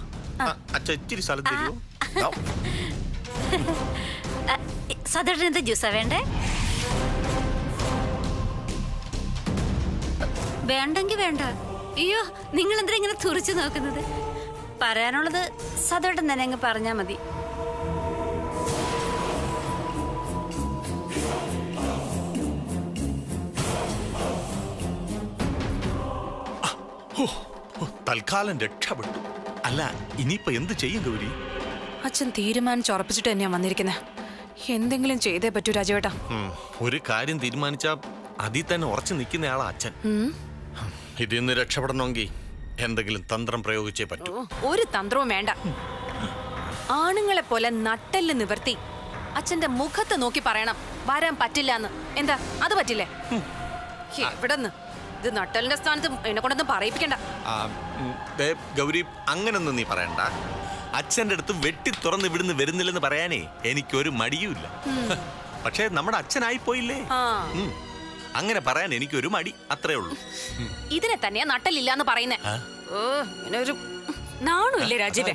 അച്ഛൻ ഇച്ചിരി സ്ഥലം തരുമോ? സതുവേട്ടൻ എന്താ ജ്യൂസാ വേണ്ടേ? വേണ്ടെങ്കി വേണ്ട. അയ്യോ നിങ്ങൾ എന്തിനാ ഇങ്ങനെ തുറച്ചു നോക്കുന്നത്? പറയാനുള്ളത് സതുവേട്ടൻ തന്നെ അങ്ങ് പറഞ്ഞാ മതി. തൽക്കാലം രക്ഷപ്പെട്ടു. അല്ല ഇനിയിപ്പോ എന്ത് ചെയ്യും ഗൗരി? അച്ഛൻ തീരുമാനിച്ചുറപ്പിച്ചിട്ട് തന്നെയാ വന്നിരിക്കുന്നത്. എന്തെങ്കിലും ചെയ്തേ പറ്റൂ രാജുവേട്ടാ. ഒരു കാര്യം തീരുമാനിച്ചാ അതിൽ തന്നെ ഉറച്ചു നിൽക്കുന്നയാളാ അച്ഛൻ. ഇതിൽ നിന്ന് രക്ഷപ്പെടണമെങ്കിൽ എന്തെങ്കിലും തന്ത്രം പ്രയോഗിച്ചേ പറ്റൂ. ഒരു തന്ത്രവും വേണ്ട. ആണുങ്ങളെ പോലെ നട്ടെല്ല് നിവർത്തി അച്ഛന്റെ മുഖത്ത് നോക്കി പറയണം വരാൻ പറ്റില്ല എന്ന്. എന്താ അത് പറ്റില്ലേ? എവിടെന്ന് ഇത് നട്ടലിന്റെ സ്ഥാനത്ത് എന്നെ കൊണ്ടൊന്നും പറയിപ്പിക്കണ്ട. ഗൗരി അങ്ങനൊന്നും നീ പറയണ്ട. അച്ഛന്റെ അടുത്ത് വെട്ടി തുറന്ന് ഇവിടുന്ന് വരുന്നില്ലെന്ന് പറയാനേ എനിക്കൊരു മടിയുമില്ല. പക്ഷെ നമ്മുടെ അച്ഛനായി പോയില്ലേ, അങ്ങനെ പറയാൻ എനിക്കൊരു മടി, അത്രേ ഉള്ളൂ. ഇതിനെ തന്നെയാ നട്ടലില്ലാന്ന് പറയുന്നേ. നാണുമില്ലേ രാജീവേ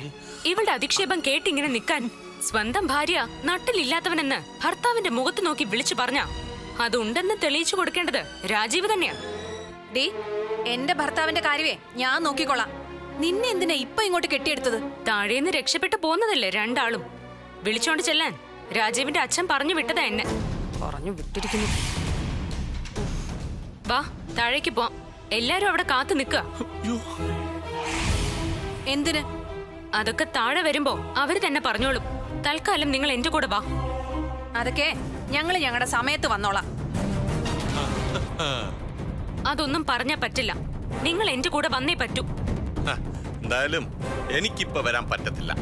ഇവളുടെ അധിക്ഷേപം കേട്ടിങ്ങനെ നിക്കാൻ? സ്വന്തം ഭാര്യ നട്ടിലില്ലാത്തവനെന്ന് ഭർത്താവിന്റെ മുഖത്ത് നോക്കി വിളിച്ചു പറഞ്ഞ അതുണ്ടെന്ന് തെളിയിച്ചു കൊടുക്കേണ്ടത് രാജീവ് തന്നെയാ. ഡേ എന്റെ ഭർത്താവിന്റെ കാര്യമേ ഞാൻ നോക്കിക്കൊള്ളാം. നിന്നെ എന്തിനാ ഇപ്പൊ ഇങ്ങോട്ട് കെട്ടിയെടുത്തത്? താഴേന്ന് രക്ഷപ്പെട്ടു പോന്നതല്ലേ രണ്ടാളും. വിളിച്ചോണ്ട് ചെല്ലാൻ രാജീവിന്റെ അച്ഛൻ പറഞ്ഞു വിട്ടതാ എന്നെ. പറഞ്ഞു വിട്ടിരിക്കുന്നു. വാ താഴേക്ക് പോവാം. എല്ലാരും അവിടെ കാത്തു നിൽക്കുക. എന്തിന്? അതൊക്കെ താഴെ വരുമ്പോ അവര് തന്നെ പറഞ്ഞോളും. തൽക്കാലം നിങ്ങൾ എന്റെ കൂടെ വാ. അതൊക്കെ ഞങ്ങള് ഞങ്ങളുടെ സമയത്ത് വന്നോളാം. അതൊന്നും പറഞ്ഞാ പറ്റില്ല. നിങ്ങൾ എന്റെ കൂടെ വന്നേ പറ്റൂ. എന്തായാലും എനിക്കിപ്പോ വരാൻ പറ്റത്തില്ല.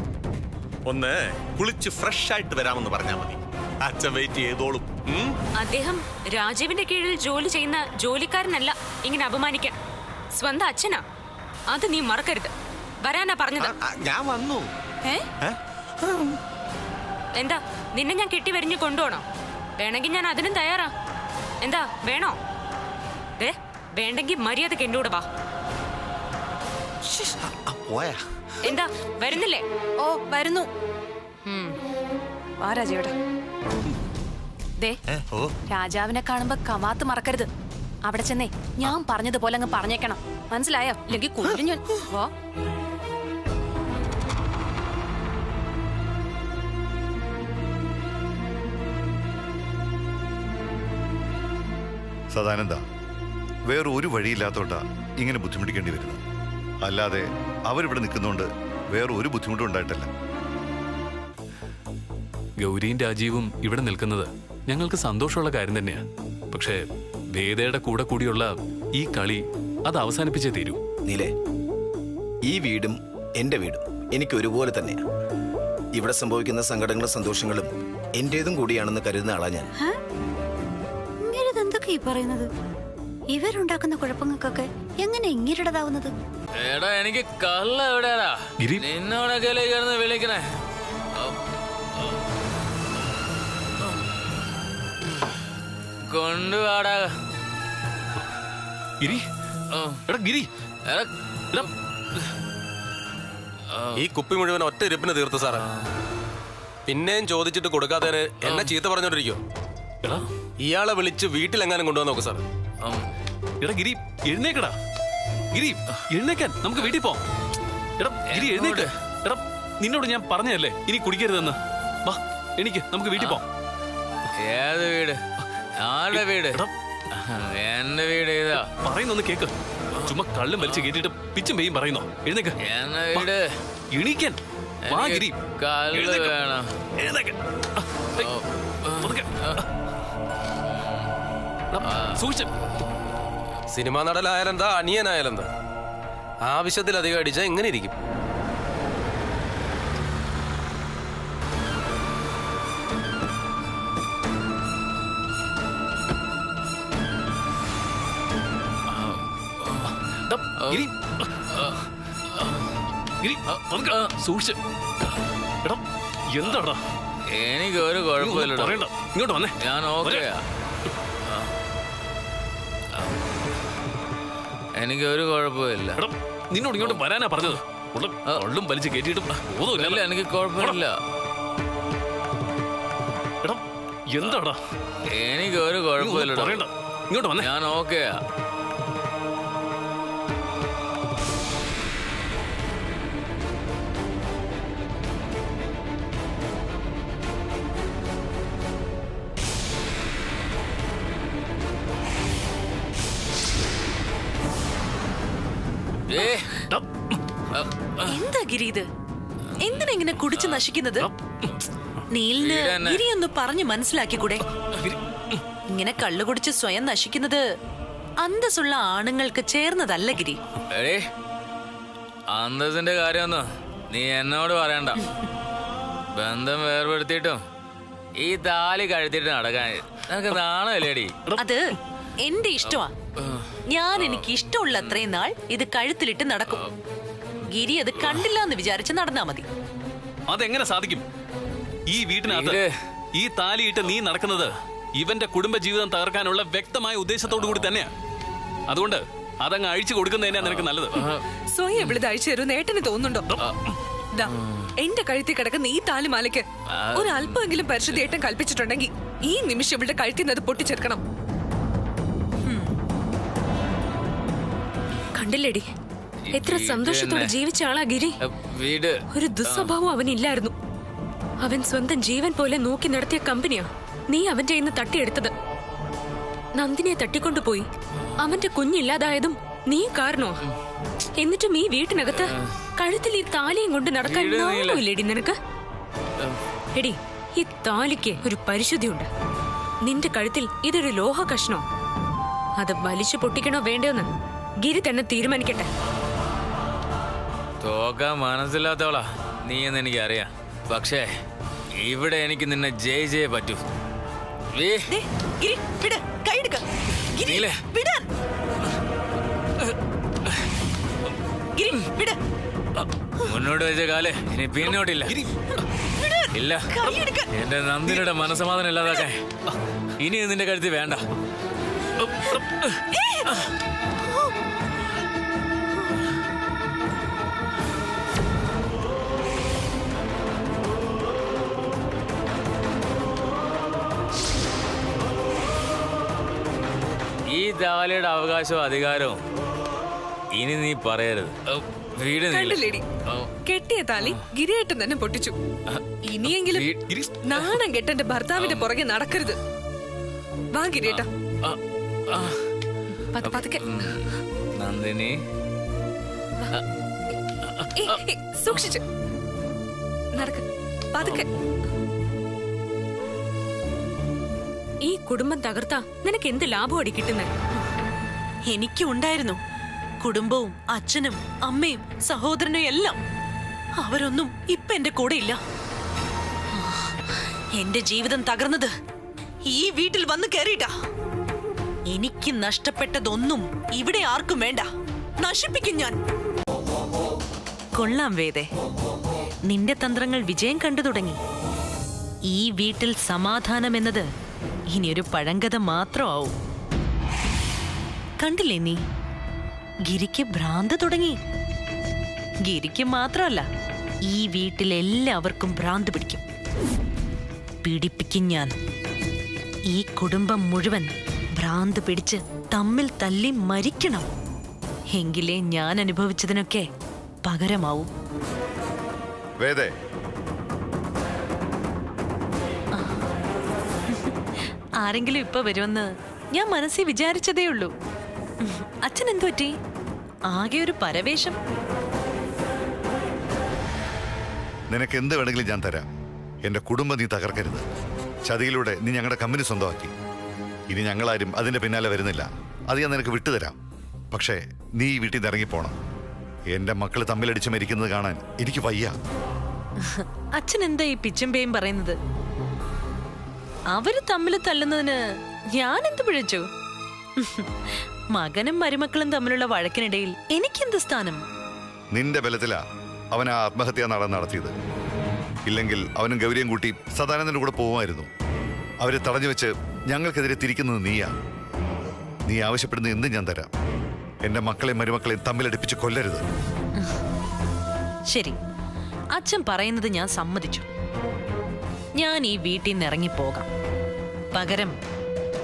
ഒന്ന് കുളിച്ച് ഫ്രഷ് ആയിട്ട് വരാമെന്ന് പറഞ്ഞാൽ മതി. അച്ഛൻ വെയിറ്റ് ചെയ്തോളും. അദ്ദേഹം രാജീവിന്റെ കീഴിൽ ജോലി ചെയ്യുന്ന ജോലിക്കാരനല്ല ഇങ്ങനെ അപമാനിക്കാൻ. സ്വന്തം അച്ഛനാ. അത് നീ മറക്കരുത്. വരാനാ പറഞ്ഞത്. ഞാൻ വന്നു. എന്താ നിന്നെ ഞാൻ കെട്ടി വരിഞ്ഞു കൊണ്ടുപോണോ? വേണമെങ്കിൽ ഞാൻ അതിനും തയ്യാറാ. എന്താ വേണോ? വേണ്ടെങ്കിൽ മര്യാദക്ക് എന്റെ കൂടെ വാ. എന്താ വരുന്നില്ലേ? ഓ വരുന്നു. വാ രാജേട്ടാ. ദേ രാജാവിനെ കാണുമ്പോ കമാത്ത് മറക്കരുത്. അവിടെ ചെന്നേ ഞാൻ പറഞ്ഞതുപോലെ അങ്ങ് പറഞ്ഞേക്കണം. മനസ്സിലായോ? ഇല്ലെങ്കിൽ കൊല്ലും ഞാൻ. വാ. സദാനന്ദ, വേറെ ഒരു വഴിയില്ലാത്തോണ്ടാ ഇങ്ങനെ ബുദ്ധിമുട്ടിക്കേണ്ടി വരുന്നത്. അല്ലാതെ അവരിവിടെ നിൽക്കുന്നോണ്ട് വേറെ ഒരു ബുദ്ധിമുട്ടും ഉണ്ടായിട്ടല്ല. ഗൗരിയും രാജീവും ഇവിടെ നിൽക്കുന്നത് ഞങ്ങൾക്ക് സന്തോഷമുള്ള കാര്യം തന്നെയാ. പക്ഷേ വേദയുടെ കൂടെ കൂടിയുള്ള ഈ കളി അത് അവസാനിപ്പിച്ചേ തീരൂ. നീലേ, ഈ വീടും എന്റെ വീടും എനിക്ക് ഒരുപോലെ തന്നെയാ. ഇവിടെ സംഭവിക്കുന്ന സങ്കടങ്ങളും സന്തോഷങ്ങളും എന്റേതും കൂടിയാണെന്ന് കരുതുന്ന ആളാ ഞാൻ. എന്തൊക്കെ ഈ പറയുന്നത്? ഇവരുണ്ടാക്കുന്ന കുഴപ്പങ്ങൾക്കൊക്കെ എങ്ങനെ ഇങ്ങിരുടതാവുന്നത്? എടാ എനിക്ക് കള്ള എവിടെയാടാ നിന്നോടൊക്കെ കിടന്ന് വിളിക്കണേ. കൊണ്ടുവാടാ ഗിരി. എടാ ഗിരി, ഈ കുപ്പി മുഴുവൻ ഒറ്റ ഇരിപ്പിന് തീർത്തു സാറേ. പിന്നെയും ചോദിച്ചിട്ട് കൊടുക്കാതെ എന്നെ ചീത്ത പറഞ്ഞോണ്ടിരിക്കോ? ഇയാളെ വിളിച്ച് വീട്ടിലെങ്ങാനും കൊണ്ടുവന്ന് നോക്ക് സാർ. എടാ ഗിരി, എഴുന്നേക്കടാ ഗിരി, എഴുന്നേക്കാൻ. നമുക്ക് വീട്ടിൽ പോവാം. എടാ ഗിരി, എഴുന്നേക്ക്. എടാ നിന്നോട് ഞാൻ പറഞ്ഞതല്ലേ ഇനി കുടിക്കരുതെന്ന്. വാ എനിക്ക്, നമുക്ക് വീട്ടിൽ പോവാം. ഏത് വീട്? ആരുടെ വീട്? എന്റെ വീട് ഏതാ? പറയുന്നൊന്ന് കേക്ക്. ചുമ്മാ കള്ളും വലിച്ച് കേട്ടിട്ട് പിച്ചും പെയ്യും പറയുന്നോ? എഴുന്നേക്ക്. എന്റെ വീട്. എണീക്കാൻ. വാ ഗിരി. കല്ല് വേണം. എഴുന്നേക്ക്. സൂക്ഷിച്ച്. സിനിമാ നടനായാലെന്താ, അനിയനായാലെന്താ, ആവശ്യത്തിലധികം അടിച്ചാൽ എങ്ങനെ ഇരിക്കും? സൂക്ഷിച്ച്. എടാ എന്താടാ? എനിക്ക് ഒരു കുഴപ്പമില്ല. ഇങ്ങോട്ട് വന്നേ. ഞാൻ ഓക്കെയാ. എനിക്ക് ഒരു കുഴപ്പമില്ല. നിന്നോട് ഇങ്ങോട്ട് വരാനാ പറഞ്ഞത്. ഉള്ളും വലിച്ച് കയറ്റിയിട്ടും ബോധമില്ല. എനിക്ക് കുഴപ്പമില്ല. എടാ എന്താടാ? എനിക്ക് ഒരു കുഴപ്പമില്ല. ഇങ്ങോട്ട് വന്നേ. ഞാൻ ഓക്കെയാ. എന്താ ഗിരി ഇത്? എന്തിനാ ഇങ്ങനെ കുടിച്ച് നശിക്കുന്നത്? നീലിന് ഗിരി ഒന്ന് പറഞ്ഞു മനസ്സിലാക്കിക്കൂടെ? ഇങ്ങനെ കള്ളു കുടിച്ച് സ്വയം നശിക്കുന്നത് അന്തസ്സുള്ള ആണുങ്ങൾക്ക് ചേർന്നതല്ല ഗിരി. അന്തസ്സിന്റെ കാര്യമൊന്നും നീ എന്നോട് പറയണ്ട. ബന്ധം വേർപെടുത്തിയിട്ടും ഈ താലി കഴുത്തിട്ട് നടക്കാൻ നിനക്ക് നാണല്ലേടി? അത് എന്റെ ഇഷ്ടമാ. ഞാൻ എനിക്ക് ഇഷ്ടമുള്ള അത്രയും നാൾ ഇത് കഴുത്തിലിട്ട് നടക്കും. ഗിരി അത് കണ്ടില്ല എന്ന് വിചാരിച്ച് നടന്നാ മതി. അതെങ്ങനെ സാധിക്കും? ഈ വീട്ടിനകത്ത് ഈ താലിയിട്ട് നീ നടക്കുന്നത് ഇവന്റെ കുടുംബ ജീവിതം തകർക്കാനുള്ള വ്യക്തമായ ഉദ്ദേശത്തോടു കൂടി തന്നെയാ. അതുകൊണ്ട് അതങ്ങ് അഴിച്ചു കൊടുക്കുന്നതന്നെയാ നിനക്ക് നല്ലത്. സ്വയം എവിടെ അഴിച്ചു തരും നേട്ടന് തോന്നുന്നുണ്ടോ? എന്റെ കഴുത്തിൽ കിടക്കുന്ന ഈ താലിമാലയ്ക്ക് ഒരു അല്പമെങ്കിലും പരിശുദ്ധി ഏട്ടൻ കൽപ്പിച്ചിട്ടുണ്ടെങ്കിൽ ഈ നിമിഷം ഇവളുടെ കഴുത്തിൽ നിന്ന് അത് പൊട്ടിച്ചെടുക്കണം. കണ്ടില്ലേടി എത്ര സന്തോഷത്തോടെ ജീവിച്ച ആളാ ഗിരി. ഒരു ദുസ്വഭാവം അവനില്ലായിരുന്നു. അവൻ സ്വന്തം ജീവൻ പോലെ നോക്കി നടത്തിയ കമ്പനിയാ നീ അവന്റെ ഇന്ന് തട്ടിയെടുത്തത്. നന്ദിനെ തട്ടിക്കൊണ്ടുപോയി അവന്റെ കുഞ്ഞില്ലാതായതും നീ കാരണോ? എന്നിട്ടും ഈ വീട്ടിനകത്ത് കഴുത്തിൽ ഈ താലിയും കൊണ്ട് നടക്കാൻ നാണമില്ലേടി നിനക്ക്? എടി, ഈ താലിക്ക് ഒരു പരിശുദ്ധിയുണ്ട്. നിന്റെ കഴുത്തിൽ ഇതൊരു ലോഹ കഷ്ണോ? അത് വലിച്ചു പൊട്ടിക്കണോ വേണ്ടോന്ന് ഗിരി തന്നെ തീരുമാനിക്കട്ടെ. തോക്കാൻ മനസ്സില്ലാത്തവളാ നീ എന്ന് എനിക്കറിയാം. പക്ഷേ ഇവിടെ എനിക്ക് നിന്നെ ജയിച്ചേ പറ്റൂ. മുന്നോട്ട് വെച്ച കാലേ ഇനി പിന്നോട്ടില്ല. ഇല്ല, എന്റെ നന്ദിനിയുടെ മനസ്സമാധാനം ഇല്ലാതാക്കാൻ ഇനി നിന്റെ കഴുത്തി വേണ്ട. ഈ താലിയുടെ അവകാശവും അധികാരവും ഇനി നീ പറയരുത്. വീട് കെട്ടിയ താലി ഗിരിയേട്ടൻ തന്നെ പൊട്ടിച്ചു. ഇനിയെങ്കിലും നാണം കെട്ടന്റെ ഭർത്താവിന്റെ പുറകെ നടക്കരുത്. വാ ഗിരിയേട്ട. നന്ദിനി സൂക്ഷിച്ച് നടക്ക. പതുക്കെ. ഈ കുടുംബം തകർത്താ നിനക്ക് എന്ത് ലാഭമടി കിട്ടുന്നത്? എനിക്കും ഉണ്ടായിരുന്നു കുടുംബവും അച്ഛനും അമ്മയും സഹോദരനും എല്ലാം. അവരൊന്നും ഇപ്പൊ എന്റെ കൂടെ ഇല്ല. എന്റെ ജീവിതം തകർന്നത് ഈ വീട്ടിൽ വന്ന് കയറിയിട്ടാ. എനിക്ക് നഷ്ടപ്പെട്ടതൊന്നും ഇവിടെ ആർക്കും വേണ്ട. നശിപ്പിക്കും ഞാൻ. കൊള്ളാം വേദേ, നിന്റെ തന്ത്രങ്ങൾ വിജയം കണ്ടു തുടങ്ങി. ഈ വീട്ടിൽ സമാധാനം എന്നത് ഇനിയൊരു പഴങ്കഥ മാത്രമാവും. കണ്ടില്ലേ നീ, ഗിരിക്ക് ഭ്രാന്ത് തുടങ്ങി. ഗിരിക്ക് മാത്രമല്ല, ഈ വീട്ടിലെല്ലാവർക്കും ഭ്രാന്ത് പിടിക്കും. പീഡിപ്പിക്കും ഞാൻ. ഈ കുടുംബം മുഴുവൻ ഭ്രാന്ത് പിടിച്ച് തമ്മിൽ തല്ലി മരിക്കണം. എങ്കിലേ ഞാൻ അനുഭവിച്ചതിനൊക്കെ പകരമാവും. വേദേ, ആരെങ്കിലും ഇപ്പൊ വരുമെന്ന് ഞാൻ മനസ്സിൽ വിചാരിച്ചതേ ഉള്ളൂ. അച്ഛൻ എന്തു പറ്റി? ആകെ ഒരു പരവേശം. നിനക്ക് എന്ത് വേണമെങ്കിലും ഞാൻ തരാം. എന്റെ കുടുംബം നീ തകർക്കരുത്. ചതിയിലൂടെ നീ ഞങ്ങളുടെ കമ്പനി സ്വന്തമാക്കി. ഇനി ഞങ്ങളാരും അതിന്റെ പിന്നാലെ വരുന്നില്ല. അത് ഞാൻ നിനക്ക് വിട്ടുതരാം. പക്ഷേ നീ ഈ വീട്ടിൽ നിന്ന് ഇറങ്ങിപ്പോണം. എന്റെ മക്കള് തമ്മിലടിച്ച് മരിക്കുന്നത് കാണാൻ എനിക്ക് വയ്യ. അച്ഛൻ എന്താ ഈ പിച്ചുംപേയും പറയുന്നത്? അവര് തമ്മിൽ തല്ലുന്നതിന് ഞാൻ എന്ത് പിഴച്ചു? മകനും മരുമക്കളും തമ്മിലുള്ള വഴക്കിനിടയിൽ എനിക്കെന്ത് സ്ഥാനം? നിന്റെ ബലത്തിലാ അവൻ ആ ആത്മഹത്യാ നടത്തിയത്. ഇല്ലെങ്കിൽ അവനും ഗൗരിയും കൂട്ടി സദാനന്ദന്റെ കൂടെ പോകുമായിരുന്നു. അവരെ തടഞ്ഞു വെച്ച് ഞങ്ങൾക്കെതിരെ തിരിക്കുന്നത് നീയാ. നീ ആവശ്യപ്പെടുന്ന എന്തും ഞാൻ തരാം. എന്റെ മക്കളെയും മരുമക്കളെയും തമ്മിലടിപ്പിച്ച് കൊല്ലരുത്. ശരി, അച്ഛൻ പറയുന്നത് ഞാൻ സമ്മതിച്ചു. ഞാൻ ഈ വീട്ടിൽ നിന്ന് ഇറങ്ങിപ്പോകാം. പകരം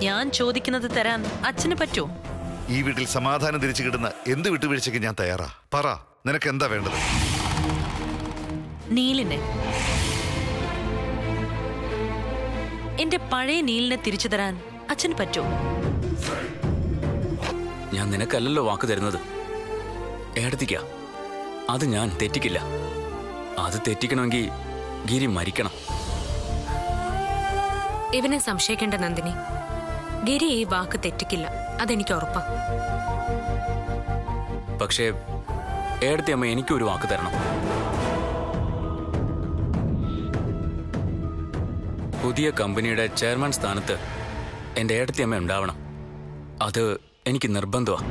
ഞാൻ ചോദിക്കുന്നത് തരാൻ അച്ഛന് പറ്റുമോ? ഈ വീട്ടിൽ സമാധാനം തിരിച്ചു കിട്ടുന്ന എന്ത് വിട്ടുവീഴ്ചയ്ക്ക് ഞാൻ തയ്യാറാ. പറ, നിനക്ക് എന്താ വേണ്ടത്? നീലിനെ, എന്റെ പഴയ നീലിനെ തിരിച്ചു തരാൻ അച്ഛന് പറ്റുമോ? ഞാൻ നിനക്കല്ലല്ലോ വാക്ക് തരുന്നത്, ഏടത്തിക്കാ. അത് ഞാൻ തെറ്റിക്കില്ല. അത് തെറ്റിക്കണമെങ്കിൽ ഗിരി മരിക്കണം. ഇവനെ സംശയിക്കേണ്ട നന്ദിനി. ഗിരി ഈ വാക്ക് തെറ്റിക്കില്ല, അതെനിക്ക് ഉറപ്പാ. പക്ഷേ ഏടത്തി അമ്മ എനിക്കൊരു വാക്ക് തരണം. പുതിയ കമ്പനിയുടെ ചെയർമാൻ സ്ഥാനത്ത് എൻ്റെ ഏടത്തി അമ്മ ഉണ്ടാവണം. അത് എനിക്ക് നിർബന്ധമാണ്.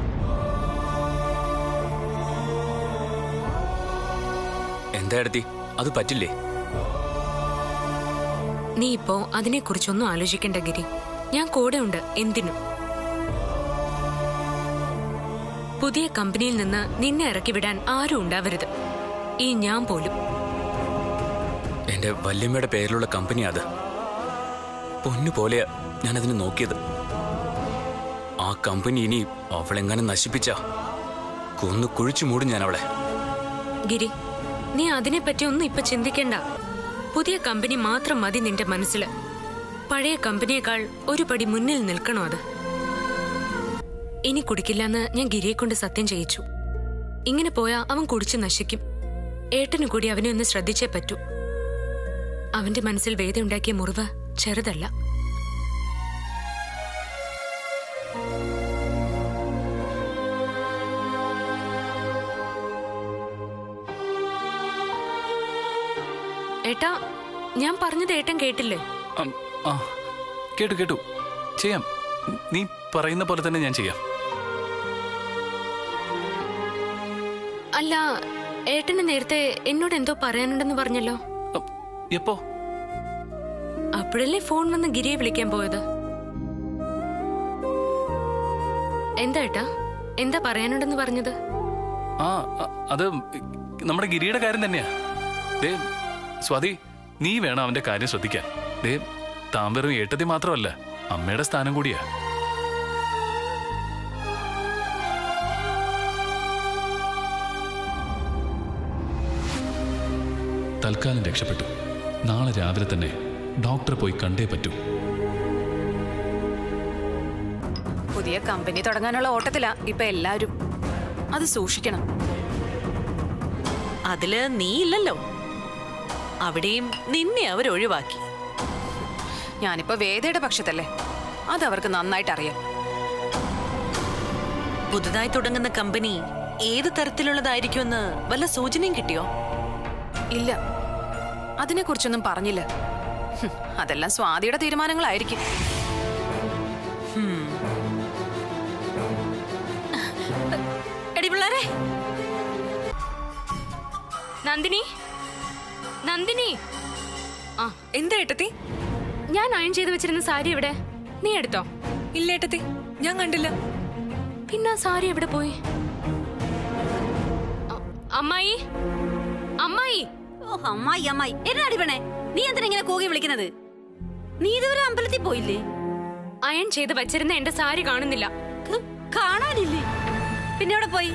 എന്താ ഏടത്തി, അത് പറ്റില്ലേ? നീ ഇപ്പോ അതിനെക്കുറിച്ചൊന്നും ആലോചിക്കേണ്ട ഗിരി. ഞാൻ കൂടെ ഉണ്ട് എന്തിനും. പുതിയ കമ്പനിയിൽ നിന്ന് നിന്നെ ഇറക്കി വിടാൻ ആരും ഉണ്ടാവരുത്, ഈ ഞാൻ പോലും. എന്റെ വല്യമ്മയുടെ പേരിലുള്ള കമ്പനി അത്. പൊന്നുപോലെയാ ഞാനതിന് നോക്കിയത്. ആ കമ്പനി ഇനി അവളെങ്ങനെ നശിപ്പിച്ച കൊന്നു കുഴിച്ചു മൂടും ഞാൻ അവളെ. ഗിരി, നീ അതിനെപ്പറ്റി ഒന്നും ഇപ്പൊ ചിന്തിക്കണ്ട. പുതിയ കമ്പനി മാത്രം മതി നിന്റെ മനസ്സിൽ. പഴയ കമ്പനിയേക്കാൾ ഒരു പടി മുന്നിൽ നിൽക്കണോ അത്? ഇനി കുടിക്കില്ലെന്ന് ഞാൻ ഗിരിയെ കൊണ്ട് സത്യം ചെയ്യിച്ചു. ഇങ്ങനെ പോയാ അവൻ കുടിച്ച് നശിക്കും. ഏട്ടന് കൂടി അവനെ ഒന്ന് ശ്രദ്ധിച്ചേ പറ്റൂ. അവന്റെ മനസ്സിൽ വേദയുണ്ടാക്കിയ മുറിവ് ചെറുതല്ല. ഏട്ടാ, ഞാൻ പറഞ്ഞത് ഏട്ടൻ കേട്ടില്ലേ? കേട്ടു. ചെയ്യാം. നീ പറയുന്ന പോലെ തന്നെ ഞാൻ ചെയ്യാം. അല്ല, ഏട്ടന് നേരത്തെ എന്നോട് എന്തോ പറയാനുണ്ടെന്ന് പറഞ്ഞല്ലോ. എപ്പോ? അപ്പോഴല്ലേ ഫോൺ വന്ന് ഗിരിയെ വിളിക്കാൻ പോയത്. എന്താ ഏട്ടാ, എന്താ പറയാനുണ്ടെന്ന് പറഞ്ഞത്? അത് നമ്മുടെ ഗിരിയുടെ കാര്യം തന്നെയാ. സ്വാതി, നീ വേണം അവന്റെ കാര്യം ശ്രദ്ധിക്കാൻ. താൻ വെറും ഏട്ടത്തി മാത്രമല്ല, അമ്മയുടെ സ്ഥാനം കൂടിയാ. തൽക്കാലം രക്ഷപ്പെട്ടു. നാളെ രാവിലെ തന്നെ ഡോക്ടറെ പോയി കണ്ടേ പറ്റൂ. പുതിയ കമ്പനി തുടങ്ങാനുള്ള ഓട്ടത്തിലാ ഇപ്പൊ എല്ലാരും. അത് സൂക്ഷിക്കണം. അതില് നീ ഇല്ലല്ലോ. അവിടെയും നിന്നെ അവർ ഒഴിവാക്കി. ഞാനിപ്പോ വേദയുടെ പക്ഷത്തല്ലേ, അതവർക്ക് നന്നായിട്ട് അറിയാം. പുതുതായി തുടങ്ങുന്ന കമ്പനി ഏത് തരത്തിലുള്ളതായിരിക്കുമെന്ന് വല്ല സൂചനയും കിട്ടിയോ? ഇല്ല, അതിനെക്കുറിച്ചൊന്നും പറഞ്ഞില്ല. അതെല്ലാം സ്വാതിയുടെ തീരുമാനങ്ങളായിരിക്കും. എടി പിള്ളേരെ, നന്ദിനി, നന്ദിനി. എന്താ ഏട്ടത്തി? ഞാൻ അയൺ ചെയ്ത് വെച്ചിരുന്ന സാരി എവിടെ? നീ എടുത്തോ? ഇല്ല ഏട്ടത്തി, ഞാൻ കണ്ടില്ല. പിന്നെ സാരി എവിടെ പോയി? അമ്മായി അമ്മായി. ഓ അമ്മായി അമ്മായി എന്നാടി പെണ്ണേ, നീ എന്തിനാ ഇങ്ങനെ കൂകി വിളിക്കുന്നത്? നീ ഇതുവരെ അമ്പലത്തിൽ പോയില്ലേ? അയൺ ചെയ്ത് വച്ചിരുന്ന എന്റെ സാരി കാണുന്നില്ല. കാണാനില്ലേ? പിന്നെ എവിടെ പോയി?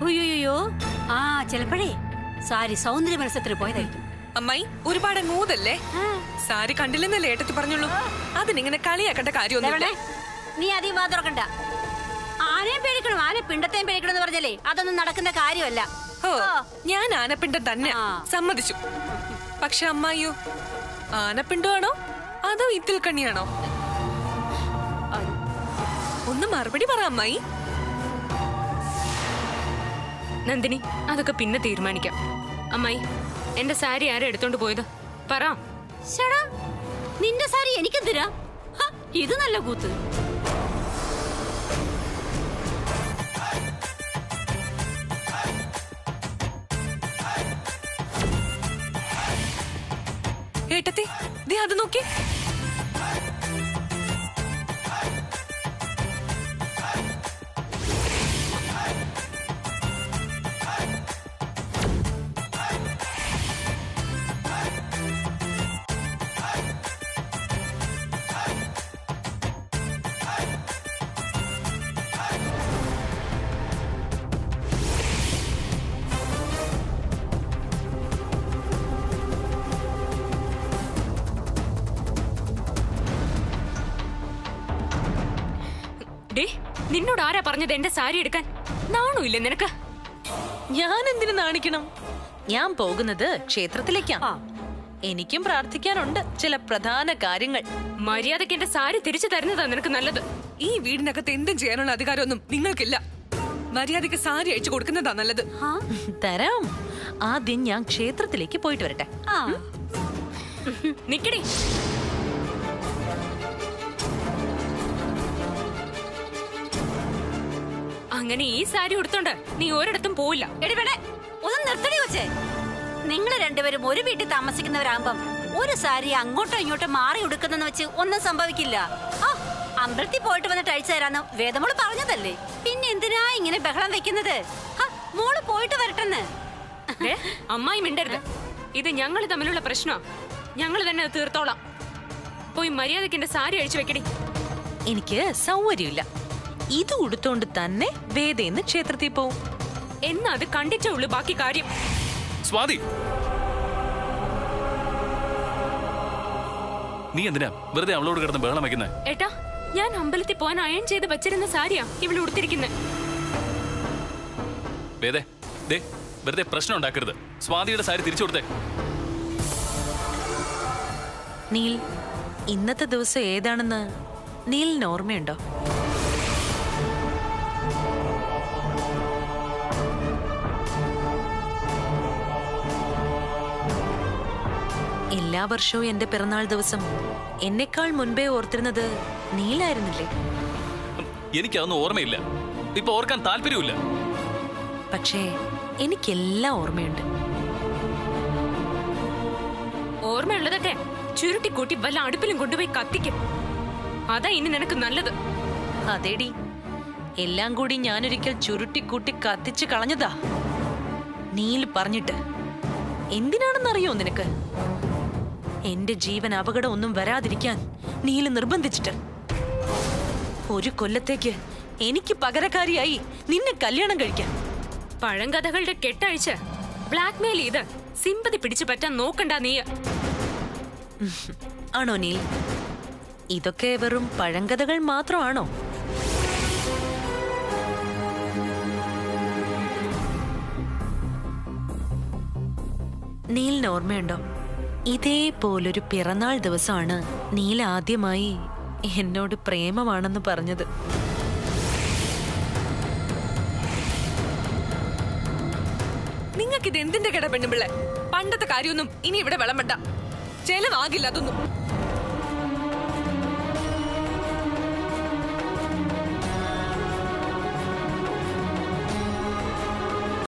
അയ്യോ ആ ചിലപ്പോഴേ സാരി സൗന്ദര്യ മത്സരത്തിന് പോയതായിരിക്കും. അമ്മായി ഒരുപാട് മൂതല്ലേ? സാരി കണ്ടില്ലെന്നല്ലേ ഏട്ടത്തി പറഞ്ഞുള്ളൂ. അതിനിങ്ങനെ കളിയാക്കേണ്ട കാര്യമൊന്നുമില്ല. നീ അധികം വാതുറക്കണ്ട. ആനയും പേടിക്കണം, ആന പിണ്ടത്തെയും പേടിക്കണം എന്ന് പറഞ്ഞാലേ അതൊന്നും നടക്കുന്ന കാര്യമല്ല. ഓ ഞാൻ ആനപ്പിണ്ടം തന്നെ സമ്മതിച്ചു. പക്ഷെ അമ്മായിയോ, ആനപ്പിണ്ടമാണോ അതോ ഇത്തിൽ കണ്ണിയാണോ? ഒന്ന് മറുപടി പറ അമ്മായി. നന്ദിനി, അതൊക്കെ പിന്നെ തീരുമാനിക്കാം. അമ്മായി, എന്റെ സാരി ആരാ എടുത്തോണ്ട് പോയത്? പറ. നിന്റെ സാരി എനിക്കെന്തിനാ? ഇത് നല്ല കൂത്ത്. ഏട്ടത്തി ദേ അത് നോക്കി. നിന്നോട് ആരാ പറഞ്ഞത് എന്റെ സാരി എടുക്കാൻ? നാണോ ഇല്ലേ നിനക്ക്? ഞാൻ എന്തിനു നാണിക്കണം? ഞാൻ പോകുന്നത് ക്ഷേത്രത്തിലേക്കാ. എനിക്കും പ്രാർത്ഥിക്കാനുണ്ട് ചില പ്രധാന കാര്യങ്ങൾ. മര്യാദയ്ക്ക് എന്റെ സാരി തിരിച്ചു തരുന്നതാ നിനക്ക് നല്ലത്. ഈ വീടിനകത്ത് എന്തും ചെയ്യാനുള്ള അധികാരമൊന്നും നിങ്ങൾക്കില്ല. മര്യാദയ്ക്ക് സാരി അയച്ചു കൊടുക്കുന്നതാ നല്ലത്. തരാം. ആദ്യം ഞാൻ ക്ഷേത്രത്തിലേക്ക് പോയിട്ട് വരട്ടെ. നിക്കടി. അങ്ങനെ ഈ സാരി ഉടുത്തോണ്ട് നീ ഒരിടത്തും പോവില്ല. എടിപെടെ ഒന്ന് നിർത്തടി വെച്ചേ. നിങ്ങൾ രണ്ടുപേരും ഒരു വീട്ടിൽ താമസിക്കുന്നവരാകുമ്പം ഒരു സാരി അങ്ങോട്ടോ ഇങ്ങോട്ടോ മാറി ഉടുക്കുന്നെന്ന് വെച്ച് ഒന്നും സംഭവിക്കില്ല. അമ്പലത്തിൽ പോയിട്ട് വന്നിട്ട് അഴിച്ചു തരാന്ന് വേദമോള് പറഞ്ഞതല്ലേ. പിന്നെ എന്തിനാ ഇങ്ങനെ ബഹളം വെക്കുന്നത്? മോള് പോയിട്ട് വരട്ടെന്ന്. അമ്മായി മിണ്ടരുത്. ഇത് ഞങ്ങൾ തമ്മിലുള്ള പ്രശ്നമാ. ഞങ്ങൾ തന്നെ തീർത്തോളാം. പോയി മര്യാദയ്ക്ക് എന്റെ സാരി അഴിച്ചു വെക്കടി. എനിക്ക് സൗകര്യമില്ല. ഇത് ഉടുത്തോണ്ട് തന്നെ വേദേന്ന് ക്ഷേത്രത്തിൽ പോവും. എന്നാ അത് കണ്ടിട്ടേ ഉള്ളു ബാക്കി കാര്യം. സ്വാതി, നീ എന്തിനാ വെറുതെ അവളോട് കിടന്ന് ബഹളം വയ്ക്കുന്നത്? ഏട്ടാ, ഞാൻ അമ്പലത്തിൽ പോകാൻ അയൺ ചെയ്ത് വെച്ചിരുന്ന സാരിയാ ഇവിടെ ഉടുത്തിരിക്കുന്നത്. വേദേ, ദേ വെറുതെ പ്രശ്നം ഉണ്ടാക്കരുത്. സ്വാതിയുടെ സാരി തിരിച്ചു കൊടുത്തേ. നീൽ, ഇന്നത്തെ ദിവസം ഏതാണെന്ന് നീലിന് ഓർമ്മയുണ്ടോ? എല്ലാ വർഷവും എന്റെ പിറന്നാൾ ദിവസം എന്നെക്കാൾ മുൻപേ ഓർത്തിരുന്നത് നീലായിരുന്നില്ലേ? എനിക്കതൊന്നും ഓർമ്മയില്ല. ഇപ്പൊ ഓർക്കാൻ താല്പര്യമില്ല. പക്ഷേ എനിക്കെല്ലാം ഓർമ്മയുണ്ട്. ഓർമ്മയുള്ളതൊക്കെ ചുരുട്ടിക്കൂട്ടി വല്ല അടുപ്പിലും കൊണ്ടുപോയി കത്തിക്കും. അതാ ഇനി നിനക്ക് നല്ലത്. അതേടി, എല്ലാം കൂടി ഞാനൊരിക്കൽ ചുരുട്ടിക്കൂട്ടി കത്തിച്ച് കളഞ്ഞതാ. നീൽ പറഞ്ഞിട്ട്. എന്തിനാണെന്നറിയോ നിനക്ക്? എന്റെ ജീവൻ അപകടം ഒന്നും വരാതിരിക്കാൻ നീല് നിർബന്ധിച്ചിട്ട്. ഒരു കൊല്ലത്തേക്ക് എനിക്ക് പകരക്കാരിയായി നിന്നെ കല്യാണം കഴിക്കാൻ. പഴങ്കഥകളുടെ കെട്ടഴിച്ച് ബ്ലാക്ക്മെയിൽ ചെയ്ത് സിമ്പതി പിടിച്ചു പറ്റാൻ നോക്കണ്ട നീ. ആണോ നീൽ? ഇതൊക്കെ വെറും പഴങ്കഥകൾ മാത്രമാണോ? നീലിന് ഓർമ്മയുണ്ടോ? ഇതേപോലൊരു പിറന്നാൾ ദിവസമാണ് നീൽ ആദ്യമായി എന്നോട് പ്രേമമാണെന്ന് പറഞ്ഞത്. നിങ്ങൾക്കിത് എന്തിന്റെ കേടാ പെണ്ണുപിള്ളെ? പണ്ടത്തെ കാര്യമൊന്നും ഇനി ഇവിടെ വിളമ്പണ്ട. ചെലവാകില്ല അതൊന്നും.